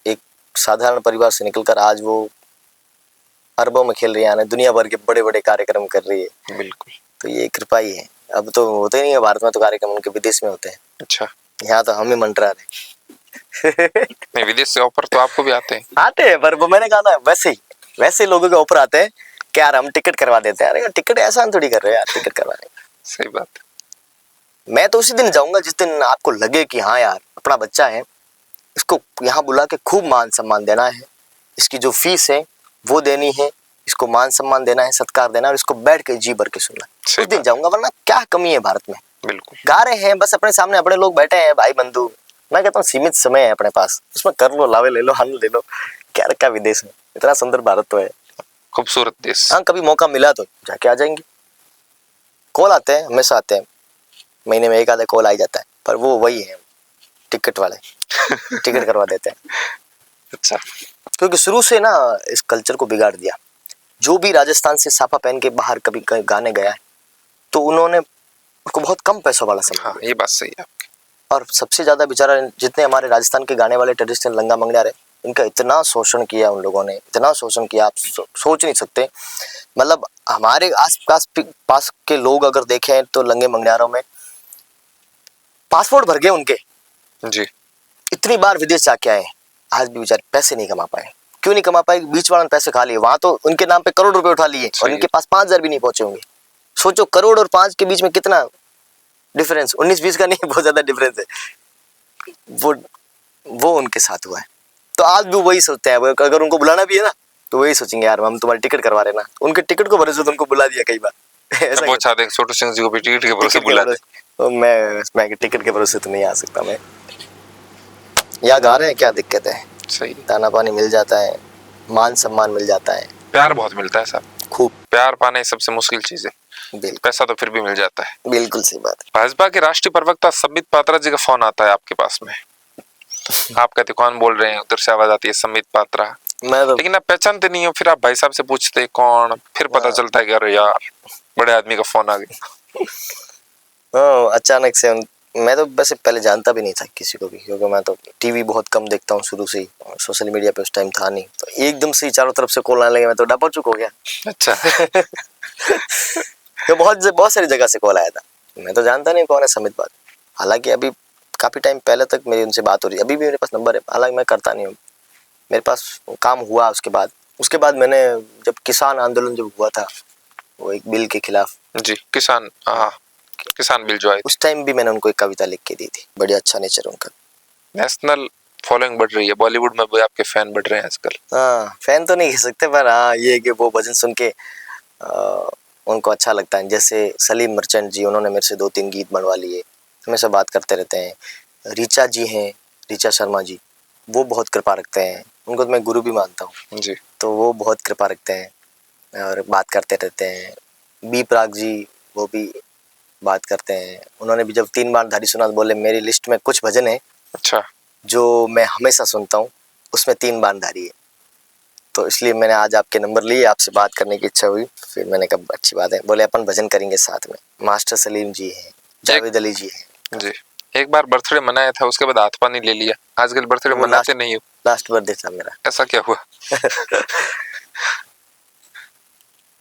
एक साधारण परिवार से निकलकर आज वो अरबों में खेल रही है, दुनिया भर के बड़े बड़े कार्यक्रम कर रही है। बिल्कुल। तो ये कृपा ही है। अब तो होते नहीं है भारत में, तो कार्यक्रम उनके विदेश में होते हैं, अच्छा, यहाँ तो हम ही मंडरा रहे। नहीं विदेश से ऑफर तो आपको भी आते हैं? आते हैं, पर वो मैंने कहा ना वैसे ही लोगों के ऑफर आते हैं कि यार हम टिकट करवा देते हैं। अरे टिकट ऐसा थोड़ी कर रहे हैं यार, टिकट करवाने। सही बात है। मैं तो उसी दिन जाऊंगा जिस दिन आपको लगे कि हाँ यार अपना बच्चा है, इसको यहाँ बुला के खूब मान सम्मान देना है, इसकी जो फीस है वो देनी है, इसको मान सम्मान देना है, सत्कार देना है, और इसको बैठ के जी भर के सुनना। उस दिन जाऊंगा, वरना क्या कमी है भारत में। बिल्कुल। गा रहे हैं बस अपने सामने, अपने लोग बैठे हैं भाई बंधु। मैं कहता हूँ सीमित समय है अपने पास, उसमें कर लो, लावे ले लो, आनंद ले लो। क्या रखा विदेश में, इतना सुंदर भारत तो है, खूबसूरत देश। हाँ कभी मौका मिला तो जाके आ जाएंगे। कॉल आते हैं, हमेशा आते हैं, महीने में एक आधा कॉल आ ही जाता है, पर वो वही है टिकट वाले। टिकट करवा देते हैं। अच्छा। क्योंकि शुरू से ना इस कल्चर को बिगाड़ दिया। जो भी राजस्थान से साफा पहन के बाहर कभी गाने गया है, तो उन्होंने उसको बहुत कम पैसों वाला समझा। हाँ ये बात सही है। और सबसे ज्यादा बेचारा जितने हमारे राजस्थान के गाने वाले ट्रेडिशनल लंगा मंगड़ियार है, इनका इतना शोषण किया उन लोगों ने, इतना शोषण किया, आप सोच नहीं सकते। मतलब हमारे आस पास के लोग अगर देखें तो लंगे मंगड़ियारों में पासपोर्ट भर गए उनके जी। इतनी बार विदेश जाके आए, आज भी बेचारे पैसे नहीं कमा पाए। क्यों नहीं कमा पाए? बीच वालों ने पैसे खा लिए, वहां तो उनके नाम पे करोड़ रुपए उठा लिए और इनके पास 5,000 भी नहीं पहुंचे होंगे। सोचो करोड़ और 5 के बीच में कितना डिफरेंस, 19-20 का नहीं, बहुत ज्यादा डिफरेंस है। वो उनके साथ हुआ है। तो आज भी वही सोचते हैं, अगर उनको बुलाना भी है ना तो वही सोचेंगे यार हम तुम्हारी टिकट करवा रहे ना। उनके टिकट को भरोसे तो उनको बुला दिया कई बार। ऐसा वो चाहते हैं छोटू सिंह जी को भी टिकट के भरोसे बुला दे। तो मैं टिकट के भरोसे तो नहीं आ सकता। मैं यहाँ गा रहे हैं, क्या दिक्कत है, सही। दाना पानी मिल जाता है, मान सम्मान मिल जाता है, प्यार बहुत मिलता है साहब। खूब। प्यार पाना ही सबसे मुश्किल चीज है, बिल्कुल पैसा तो फिर भी मिल जाता है। बिल्कुल सही बात। भाजपा के राष्ट्रीय प्रवक्ता संबित पात्रा जी का फोन आता है आपके पास में, आप कहते कौन बोल रहे हैं, उधर से आवाज आती है संबित पात्रा, मैं तो लेकिन आप पहचानते नहीं हो। फिर आप भाई साहब से पूछते कौन, फिर पता चलता है कि अरे यार बड़े आदमी का फोन आ गया। हाँ अचानक से मैं तो वैसे पहले जानता भी नहीं था किसी को भी, क्योंकि मैं तो टीवी बहुत कम देखता हूँ शुरू से ही, और सोशल मीडिया पे उस टाइम था नहीं। तो एकदम से ही चारों तरफ से कॉल आने लगे, मैं तो डपर चुप हो गया। अच्छा। तो बहुत सारी जगह से कॉल आया था, मैं तो जानता नहीं कौन है संबित पात्रा। हालांकि अभी काफी टाइम पहले तक मेरी उनसे बात हो रही है, अभी भी मेरे पास नंबर है, हालांकि मैं करता नहीं हूँ। मेरे पास काम हुआ उसके बाद मैंने जब किसान आंदोलन जब हुआ था, वो एक बिल के खिलाफ जी, किसान, हाँ किसान बिल जो आए, उस टाइम भी मैंने उनको एक कविता लिख के दी थी। बढ़िया अच्छा नेचर उनका। नेशनल फॉलोइंग बढ़ रही है, बॉलीवुड में भी आपके फैन बढ़ रहे हैं आजकल। हाँ फैन तो नहीं कह सकते, पर हाँ ये कि वो भजन सुन के उनको अच्छा लगता है। जैसे सलीम मर्चेंट जी, उन्होंने मेरे से 2-3 गीत बनवा लिए, हमेशा बात करते रहते हैं। ऋचा जी हैं, ऋचा शर्मा जी, वो बहुत कृपा रखते हैं, उनको तो मैं गुरु भी मानता हूँ जी। तो वो बहुत कृपा रखते हैं और बात करते रहते हैं। बी प्राग जी, वो भी बात करते हैं। उन्होंने भी जब 3 बार धारी सुना तो बोले मेरी लिस्ट में कुछ भजन है अच्छा, जो मैं हमेशा सुनता हूँ, उसमें 3 बार धारी है। तो इसलिए मैंने आज आपके नंबर लिए, आपसे बात करने की इच्छा हुई, फिर मैंने कहा अच्छी बात है, बोले अपन भजन करेंगे साथ में। मास्टर सलीम जी हैं, जावेद अली जी हैं। जी। एक बार बर्थडे मनाया था, उसके बाद हाथ पानी ले लिया, आजकल बर्थडे मनाते नहीं हो। लास्ट बर्थडे था मेरा। ऐसा क्या हुआ?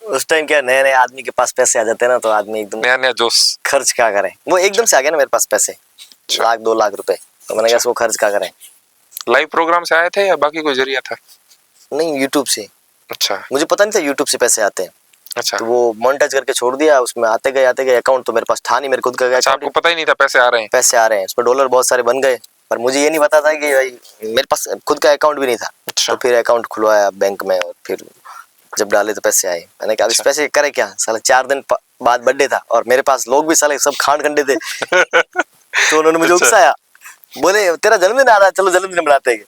उस टाइम क्या नए नए आदमी के पास पैसे आ जाते हैं ना, तो आदमी एकदम नया नया जोश। खर्च क्या करें। वो एकदम से आ गया ना मेरे पास पैसे, 1-2 लाख रुपए, तो मैंने कहा इसको खर्च क्या करें। लाइव प्रोग्राम से आए थे या बाकी कोई जरिया था? नहीं, यूट्यूब से। अच्छा मुझे पता नहीं था यूट्यूब से पैसे आते हैं। अच्छा। तो वो मोनेटाइज करके छोड़ दिया, उसमें आते गए अकाउंट तो मेरे पास था नहीं, मेरे खुद का अच्छा, account आपको पता ही नहीं था पैसे आ रहे हैं? पैसे आ रहे हैं, उस पर डॉलर बहुत सारे बन गए, पर मुझे ये नहीं पता था कि भाई मेरे पास खुद का अकाउंट भी नहीं था। अच्छा। तो फिर अकाउंट खुलवाया बैंक में, और फिर जब डाले तो पैसे आए। मैंने कहा इस पैसे करे क्या, साला 4 दिन बाद बर्थडे था और मेरे पास लोग भी साले सब खान खंडे थे। तो उन्होंने मुझे अच्छा। उकसाया, बोले तेरा जन्मदिन आ रहा है, चलो जन्मदिन मनाते हैं।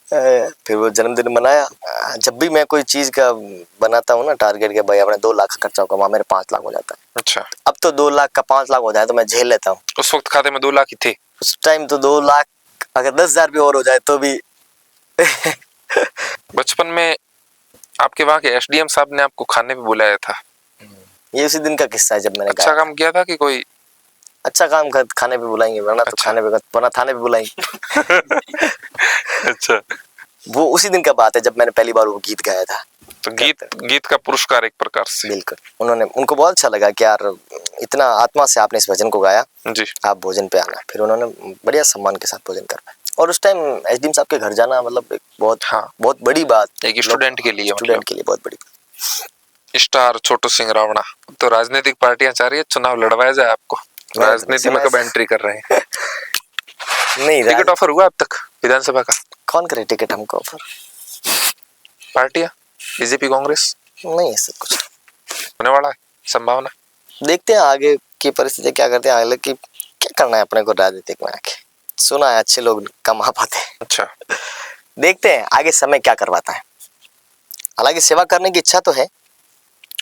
फिर वो जन्मदिन मनाया। जब भी मैं कोई चीज का बनाता हूँ ना टारगेट के, भाई अपने 2 लाख का खर्चा होगा, वहाँ मेरे 5 लाख हो जाता है। अच्छा, अब तो 2 लाख का 5 लाख हो जाए तो मैं झेल लेता हूँ। उस वक्त खाते में 2 लाख ही थे। उस टाइम तो 2 लाख, अगर 10,000 भी और हो जाए तो भी बचपन में आपके वहाँ के एसडीएम साहब ने आपको खाने पे बुलाया था। ये उसी दिन का किस्सा है जब मैंने अच्छा गाया। काम किया था कि कोई? अच्छा काम खाने पे बुलाएंगे, वरना तो अच्छा। खाने पे, वरना थाने पे बुलाएंगे। अच्छा, वो उसी दिन का बात है जब मैंने पहली बार वो गीत गाया था। तो गीत का पुरस्कार एक प्रकार से। बिल्कुल, उनको बहुत अच्छा लगा कि यार इतना आत्मा से आपने इस भजन को गाया, जी, आप भोजन पे आना। फिर उन्होंने बढ़िया सम्मान के साथ भोजन करवाया। और उस टाइम एसडीएम साहब के घर जाना मतलब एक बहुत हाँ, बहुत बड़ी बात, एक स्टूडेंट के लिए, स्टूडेंट के लिए बहुत बड़ी बात। स्टार छोटू सिंह रावणा। तो राजनीतिक पार्टियां चाह रही है चुनाव लड़वाया जाए आपको, राजनीति में कब एंट्री कर रहे हैं? नहीं, टिकट ऑफर हुआ अब तक विधानसभा का? कौन करे टिकट हमको ऑफर? पार्टियां, बीजेपी, कांग्रेस? नहीं ऐसा कुछ होने वाला है संभावना? देखते हैं आगे की परिस्थिति क्या करते हैं। आगे की क्या करना है अपने को राजनीतिक में आके, सुना है अच्छे लोग कम आ पाते हैं। अच्छा, देखते हैं आगे समय क्या करवाता है। हालांकि सेवा करने की इच्छा तो है,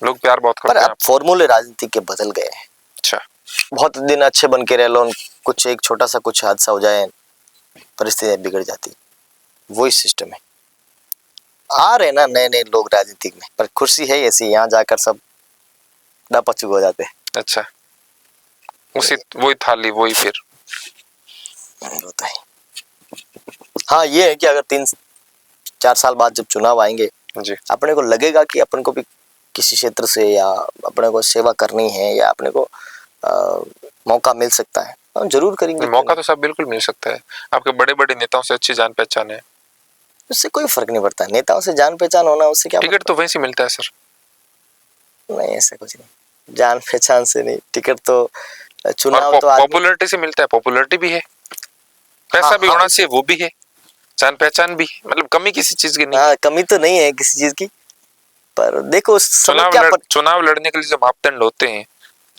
लोग प्यार बहुत पर करते हैं अब फॉर्मूले राजनीति के बदल गए हैं। अच्छा, बहुत दिन अच्छे बन के रह लो, कुछ एक छोटा सा कुछ हादसा हो जाए, परिस्थितियां बिगड़ जाती। वही सिस्टम है। आ रहे ना नए नए लोग राजनीतिक में, पर कुर्सी है ऐसी, यहाँ जाकर सब नापचुक हो जाते हैं। अच्छा, उसी वही थाली वही फिर। होता है। हाँ ये है कि अगर 3-4 साल बाद जब चुनाव आएंगे, जी, अपने को लगेगा कि अपन को भी किसी क्षेत्र से या अपने को सेवा करनी है या अपने को मौका मिल सकता है, हम जरूर करेंगे। मौका तो सब बिल्कुल मिल सकता है। आपके बड़े बड़े नेताओं से अच्छी जान पहचान है। उससे कोई फर्क नहीं पड़ता, नेताओं से जान पहचान होना उससे क्या टिकट तो वहीं से मिलता है सर। नहीं ऐसा कुछ नहीं, जान पहचान से नहीं, टिकट तो और चुनाव तो पॉपुलैरिटी से मिलता है। पॉपुलैरिटी भी है, पैसा हाँ, भी होना चाहिए, वो भी है, जान पहचान भी, मतलब कमी किसी चीज की नहीं है। कमी तो नहीं है किसी चीज की, पर देखो उस समय क्या चुनाव लड़ने के लिए जो मापदंड होते हैं,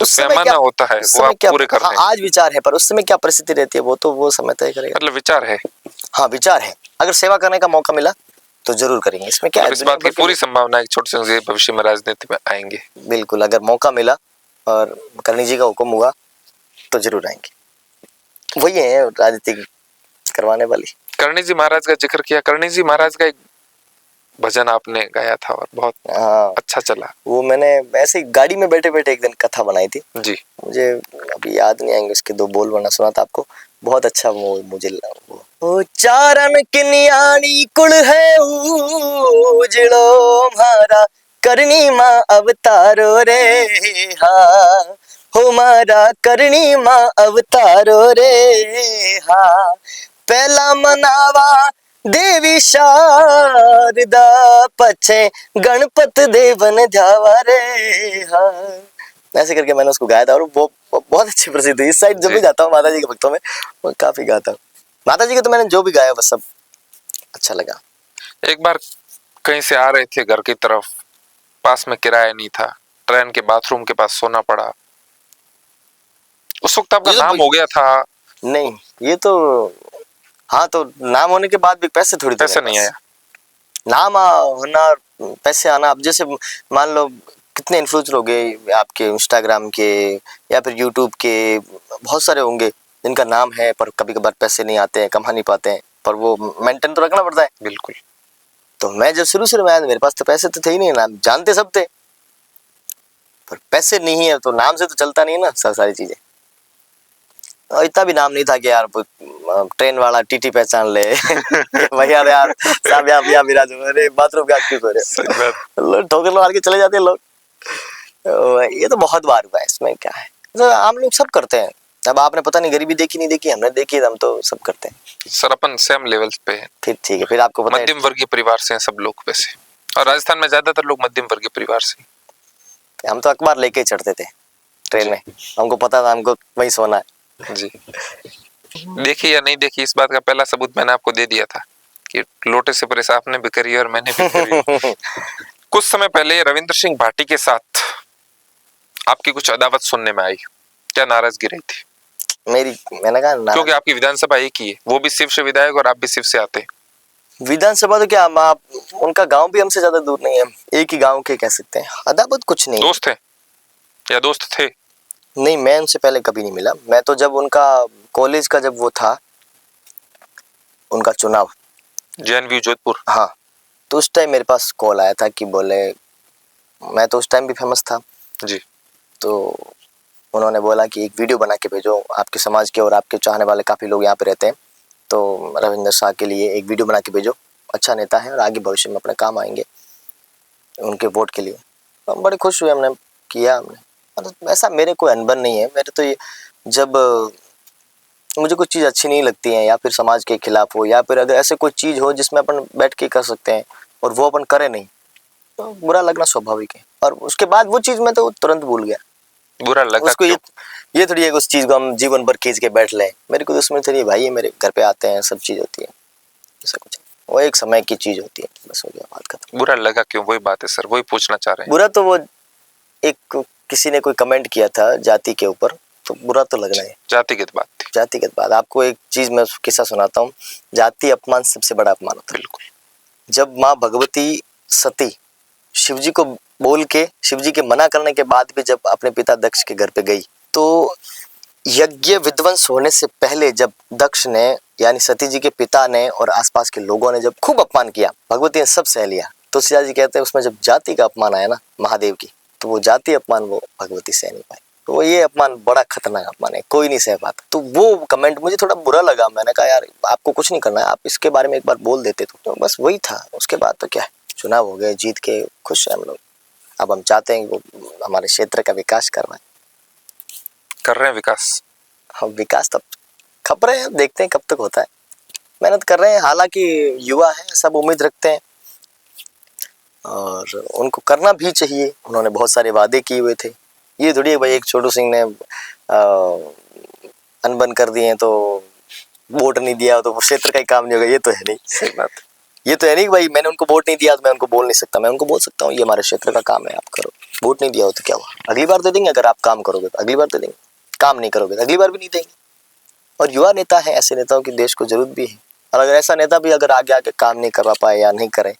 जो उस समय पैमाना क्या होता है, वो आप पूरे कर रहे हैं। आज विचार है, पर उस समय क्या परिस्थिति रहती है वो तो वो समय तय करेगा। मतलब विचार है। हाँ विचार है, अगर सेवा करने का मौका मिला तो जरूर करेंगे, इसमें क्या है। इस बात की पूरी संभावना है छोटे से भविष्य में राजनीति में आएंगे। बिल्कुल, अगर मौका मिला और करणी जी का हुक्म हुआ तो जरूर आएंगे। वही है राजनीति करवाने वाली। करणी जी महाराज का जिक्र किया, करणी जी महाराज का एक भजन आपने गाया था और बहुत अच्छा चला। वो मैंने ऐसे ही गाड़ी में बैठे बैठे एक दिन कथा बनाई थी जी, मुझे अभी याद नहीं आएंगे उसके 2 बोल, वरना सुना था आपको। बहुत अच्छा वो मुझे वो चारण किन्याणी कुल है उजड़ो मारा, करनी माँ अवतारो रे हाँ, हो मारा करनी माँ अवतारो रे हाँ, पहला मनावा देवी शारदा, पछे गणपत देवन जावा रे हाँ। ऐसे करके मैंने उसको गाया था और वो बहुत अच्छी प्रसिद्ध हुई। इस साइड जब भी जाता हूँ माता जी के भक्तों में वो काफी गाता हूँ। माता जी के तो मैंने जो भी गाया वो सब अच्छा लगा। एक बार कहीं से आ रहे थे घर की तरफ, पास में किराया नहीं था, ट्रेन के बाथरूम के पास सोना पड़ा, उस वक्त आपका नाम हो गया था? नहीं ये तो हाँ, तो नाम होने के बाद भी पैसे थोड़ी, पैसे नहीं आया। नाम होना पैसे आना, अब जैसे मान लो कितने इन्फ्लुएंसर हो गए आपके इंस्टाग्राम के या फिर यूट्यूब के, बहुत सारे होंगे जिनका नाम है पर कभी कभार पैसे नहीं आते हैं, कमा नहीं पाते हैं, पर वो मेंटेन तो रखना पड़ता है। बिल्कुल। तो मैं जब शुरू में आया मेरे पास तो पैसे तो थे ही नहीं, नाम जानते सब थे पर पैसे नहीं है, तो नाम से तो चलता नहीं ना सारी चीजें। और इतना भी नाम नहीं था कि यार ट्रेन वाला टीटी पहचान ले भैया यार साहब यहाँ मिला जो, अरे बाथरूम का क्यों करे, लोग ठोकर मार के चले जाते हैं लोग। ये तो बहुत बार हुआ है, इसमें क्या है, तो आम लोग सब करते हैं। अब आपने पता नहीं गरीबी देखी नहीं देखी, हमने देखी, हम तो सब करते हैं। सर अपन सेम लेवल्स पे हैं। फिर ठीक है, फिर आपको पता है मध्यम वर्गीय परिवार से हैं सब लोग वैसे, और राजस्थान में ज्यादातर लोग मध्यम वर्गीय परिवार से। हम तो अखबार लेके ही चढ़ते थे ट्रेन में, हमको पता था हमको वहीं सोना है। जी, देखी या नहीं देखी इस बात का पहला सबूत मैंने आपको दे दिया था कि लोटे से परेश आपने भी करी और मैंने भी करी। कुछ समय पहले रविंद्र सिंह भाटी के साथ आपकी कुछ अदावत सुनने में आई, क्या नाराजगी रही थी? मैंने कहा ना, क्योंकि आपकी विधानसभा एक ही है, वो भी शिव से विधायक और आप भी शिव से आते हैं। विधानसभा तो क्या आप उनका गांव भी हमसे ज्यादा दूर नहीं है, एक ही गांव के कह सकते हैं। अदावत कुछ नहीं। दोस्त है या दोस्त थे? नहीं, मैं उनसे पहले कभी नहीं मिला। मैं तो जब उनका कॉलेज का जब वो था उनका चुनाव, JNV जोधपुर। हाँ, तो उस टाइम मेरे पास कॉल आया था कि बोले, मैं तो उस टाइम भी फेमस था, जी। तो उन्होंने बोला कि एक वीडियो बना के भेजो, आपके समाज के और आपके चाहने वाले काफ़ी लोग यहाँ पे रहते हैं, तो रविंद्र शाह के लिए एक वीडियो बना के भेजो, अच्छा नेता है और आगे भविष्य में अपने काम आएंगे उनके वोट के लिए। तो हम बड़े खुश हुए, हमने किया। हमने मतलब ऐसा मेरे कोई अनबन नहीं है। मेरे तो ये जब मुझे कोई चीज़ अच्छी नहीं लगती है या फिर समाज के खिलाफ हो या फिर अगर ऐसे कोई चीज़ हो जिसमें अपन बैठ के कर सकते हैं और वो अपन करें नहीं, तो बुरा लगना स्वाभाविक है। और उसके बाद वो चीज़ मैं तो तुरंत भूल गया। बुरा लगा उसको क्यों? ये थोड़ी है कि उस चीज़ को हम जीवन भर खींच के बैठ लें। मेरे को दुश्मन थोड़ी है भाई, ये मेरे घर पे आते हैं, सब चीज़ होती है, ऐसा कुछ नहीं। वो एक समय की चीज़ होती है, बस हो गया, बात खत्म। बुरा लगा क्यों, वही बात है सर, वही पूछना चाह रहे हैं। बुरा तो वो एक किसी ने कोई कमेंट किया था जाति के ऊपर, तो बुरा तो लगना है। जातिगत बात थी। जातिगत बात। आपको एक चीज़ मैं किस्सा सुनाता हूँ। जाति अपमान सबसे बड़ा अपमान होता है। बिल्कुल। जब माँ भगवती सती शिवजी को बोल के, शिवजी के मना करने के बाद भी जब अपने पिता दक्ष के घर पे गई, तो यज्ञ विध्वंस होने से पहले जब दक्ष ने यानी सती जी के पिता ने और आसपास के लोगों ने जब खूब अपमान किया, भगवती ने सब सह लिया। तो सिया जी कहते हैं उसमें जब जाति का अपमान आया ना महादेव की, तो वो जाति अपमान वो भगवती सह नहीं पाई। तो वो ये अपमान बड़ा खतरनाक अपमान है, कोई नहीं सह पाता। तो वो कमेंट मुझे थोड़ा बुरा लगा। मैंने कहा यार आपको कुछ नहीं करना है, आप इसके बारे में एक बार बोल देते तो बस वही था। उसके बाद तो क्या है, चुनाव हो गए, जीत के खुश है हम लोग। अब हम चाहते हैं कि वो हमारे क्षेत्र का विकास करवाए। कर रहे हैं विकास। हम विकास तब खप रहे हैं, देखते हैं कब तक होता है। मेहनत कर रहे हैं, हालांकि युवा हैं, सब उम्मीद रखते हैं और उनको करना भी चाहिए। उन्होंने बहुत सारे वादे किए हुए थे। ये थोड़ी है भाई एक छोटू सिंह ने अनबन कर दिए तो वोट नहीं दिया तो वो क्षेत्र का ही काम नहीं होगा, ये तो है नहीं। सही बात। ये तो है नहीं कि भाई मैंने उनको वोट नहीं दिया तो मैं उनको बोल नहीं सकता। मैं उनको बोल सकता हूँ ये हमारे क्षेत्र का काम है, आप करो। वोट नहीं दिया हो तो क्या हुआ, अगली बार दे देंगे। अगर आप काम करोगे तो अगली बार दे देंगे, काम नहीं करोगे तो अगली बार भी नहीं देंगे। और युवा नेता है, ऐसे नेताओं की देश को जरूरत भी है। और अगर ऐसा नेता भी अगर आगे आके काम नहीं करवा पाए या नहीं करे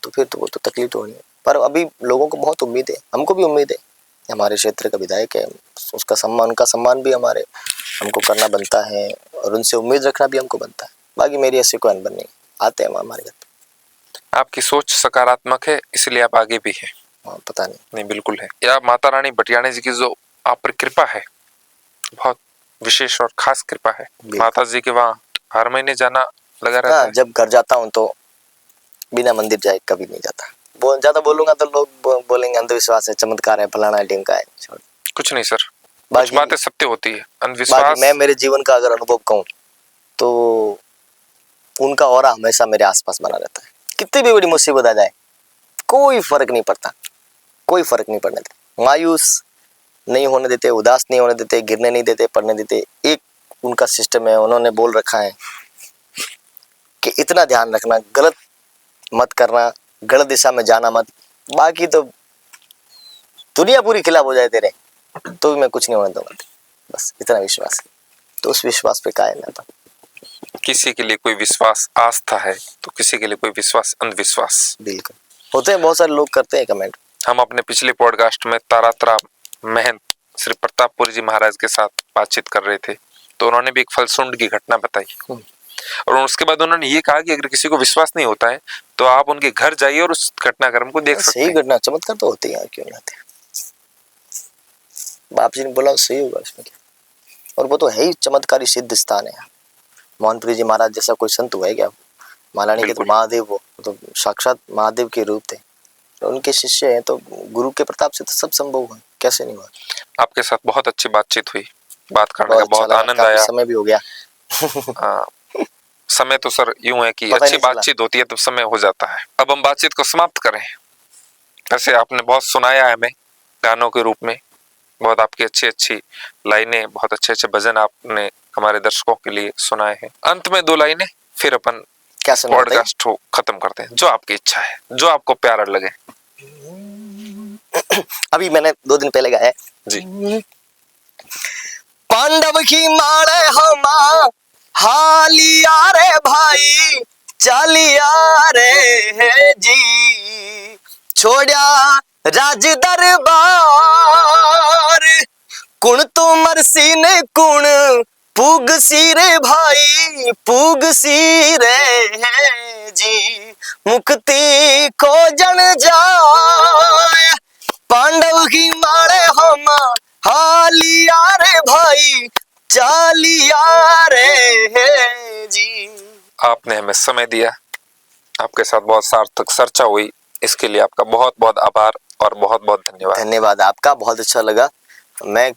तो फिर तो वो तो तकलीफ तो होनी है। पर अभी लोगों को बहुत उम्मीद है, हमको भी उम्मीद है। हमारे क्षेत्र का विधायक है, उसका सम्मान, उनका सम्मान भी हमको करना बनता है और उनसे उम्मीद रखना भी हमको बनता है। बाकी मेरी ऐसी कोई अनबन नहीं, आते हैं हमारे घर पे। आपकी सोच सकारात्मक है, इसलिए आप आगे भी हैं। हाँ, पता नहीं। नहीं, बिल्कुल है। या माता रानी बटियाणी जी की जो आप पर कृपा है, बहुत विशेष और खास कृपा है। माता जी के वहाँ हर महीने जाना लगा रहता है। जब घर जाता हूँ तो बिना मंदिर जाए कभी नहीं जाता। ज्यादा बोलूंगा तो लोग बोलेंगे अंधविश्वास है, चमत्कार है, फलाना है, ढिंका है। कुछ नहीं सर, कुछ बातें सत्य होती है। अंधविश्वास, मैं मेरे जीवन का अगर अनुभव कहूँ तो उनका ऑरा हमेशा मेरे आसपास बना रहता है। कितनी भी बड़ी मुसीबत आ जाए कोई फर्क नहीं पड़ता, कोई फर्क नहीं पड़ने देते, मायूस नहीं होने देते, उदास नहीं होने देते, गिरने नहीं देते, पड़ने देते। एक उनका सिस्टम है, उन्होंने बोल रखा है कि इतना ध्यान रखना, गलत मत करना, गलत दिशा में जाना मत। बाकी तो दुनिया पूरी खिलाफ हो जाए तेरे तो भी मैं कुछ नहीं होने दूंगा, बस इतना विश्वास है। तो उस विश्वास पे कायम रहता। किसी के लिए कोई विश्वास आस्था है तो किसी के लिए कोई विश्वास अंधविश्वास। बिल्कुल होते हैं, बहुत सारे लोग करते हैं कमेंट। हम अपने पिछले पॉडकास्ट में तारात्रा महंत श्री प्रतापपुरी जी महाराज के साथ बातचीत कर रहे थे, तो उन्होंने भी एक फलसुंड की घटना बताई और उसके बाद उन्होंने ये कहा कि अगर किसी को विश्वास नहीं होता है तो आप उनके घर जाइए और उस घटनाक्रम को देख सकते हैं। सही घटना, चमत्कार तो होते हैं, क्यों नहीं होते। बाप जी ने बोला सही होगा इसमें क्या। और वो तो है ही चमत्कारी सिद्ध स्थान है। मोहनपुरी जी महाराज जैसा कोई संत हुआ है क्या? मालानी के तो महादेव, वो तो साक्षात महादेव के रूप थे। तो उनके शिष्य हैं तो गुरु के प्रताप से तो सब संभव हुआ, कैसे नहीं हुआ। आपके साथ बहुत अच्छी बातचीत हुई, बात करने का बहुत आनंद आया। समय भी हो गया। समय तो सर यूं है कि अच्छी बातचीत होती है तो समय हो जाता है। अब हम बातचीत को समाप्त करें। वैसे आपने बहुत सुनाया है हमें गानों के रूप में, बहुत आपकी अच्छी अच्छी लाइनें, बहुत अच्छे अच्छे भजन आपने हमारे दर्शकों के लिए सुनाए हैं। अंत में 2 लाइनें फिर अपन पॉडकास्ट को खत्म करते हैं। जो आपकी इच्छा है, जो आपको प्यारा लगे। अभी मैंने 2 दिन पहले गाया है जी। पांडव की माड़े हमा हालिया रे भाई चालिया रे है जी छोड़ा राज दरबार कुण तो मरसी ने कुण पूग सी रे भाई पूग सी रे है जी मुक्ति खोजन जाए पांडव की मारे हम हालिया रे भाई चालिया रे है जी। आपने हमें समय दिया, आपके साथ बहुत सार्थक चर्चा हुई, इसके लिए आपका बहुत बहुत आभार और बहुत बहुत धन्यवाद। धन्यवाद आपका, बहुत अच्छा लगा। मैं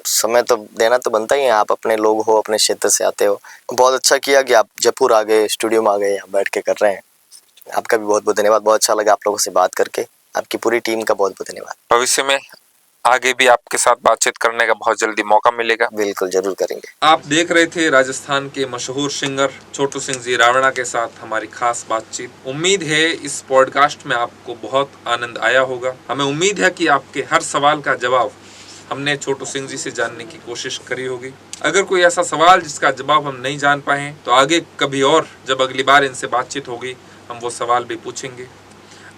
समय तो देना तो बनता ही है, आप अपने लोग हो, अपने क्षेत्र से आते हो। बहुत अच्छा किया कि आप जयपुर आ गए, स्टूडियो में आ गए, यहाँ बैठ के कर रहे हैं। आपका भी बहुत बहुत धन्यवाद। बहुत अच्छा लगा आप लोगों से बात करके। आपकी पूरी टीम का बहुत बहुत धन्यवाद। भविष्य में आगे भी आपके साथ बातचीत करने का बहुत जल्दी मौका मिलेगा। बिल्कुल जरूर करेंगे। आप देख रहे थे राजस्थान के मशहूर सिंगर छोटू सिंह जी रावणा के साथ हमारी खास बातचीत। उम्मीद है इस पॉडकास्ट में आपको बहुत आनंद आया होगा। हमें उम्मीद है कि आपके हर सवाल का जवाब हमने छोटू सिंह जी से जानने की कोशिश करी होगी। अगर कोई ऐसा सवाल जिसका जवाब हम नहीं जान पाए तो आगे कभी और जब अगली बार इनसे बातचीत होगी हम वो सवाल भी पूछेंगे।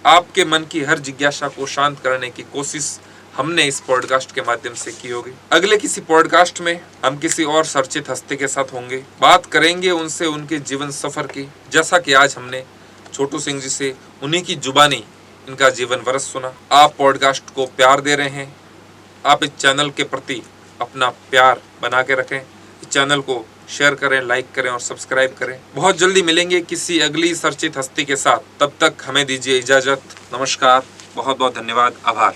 आपके मन की हर जिज्ञासा को शांत करने की कोशिश हमने इस पॉडकास्ट के माध्यम से की होगी। अगले किसी पॉडकास्ट में हम किसी और चर्चित हस्ती के साथ होंगे, बात करेंगे उनसे उनके जीवन सफर की, जैसा कि आज हमने छोटू सिंह जी से उन्हीं की जुबानी इनका जीवन वर्ष सुना। आप पॉडकास्ट को प्यार दे रहे हैं, आप इस चैनल के प्रति अपना प्यार बना के रखें। इस चैनल को शेयर करें, लाइक करें और सब्सक्राइब करें। बहुत जल्दी मिलेंगे किसी अगली चर्चित हस्ती के साथ, तब तक हमें दीजिए इजाजत। नमस्कार, बहुत बहुत धन्यवाद, आभार।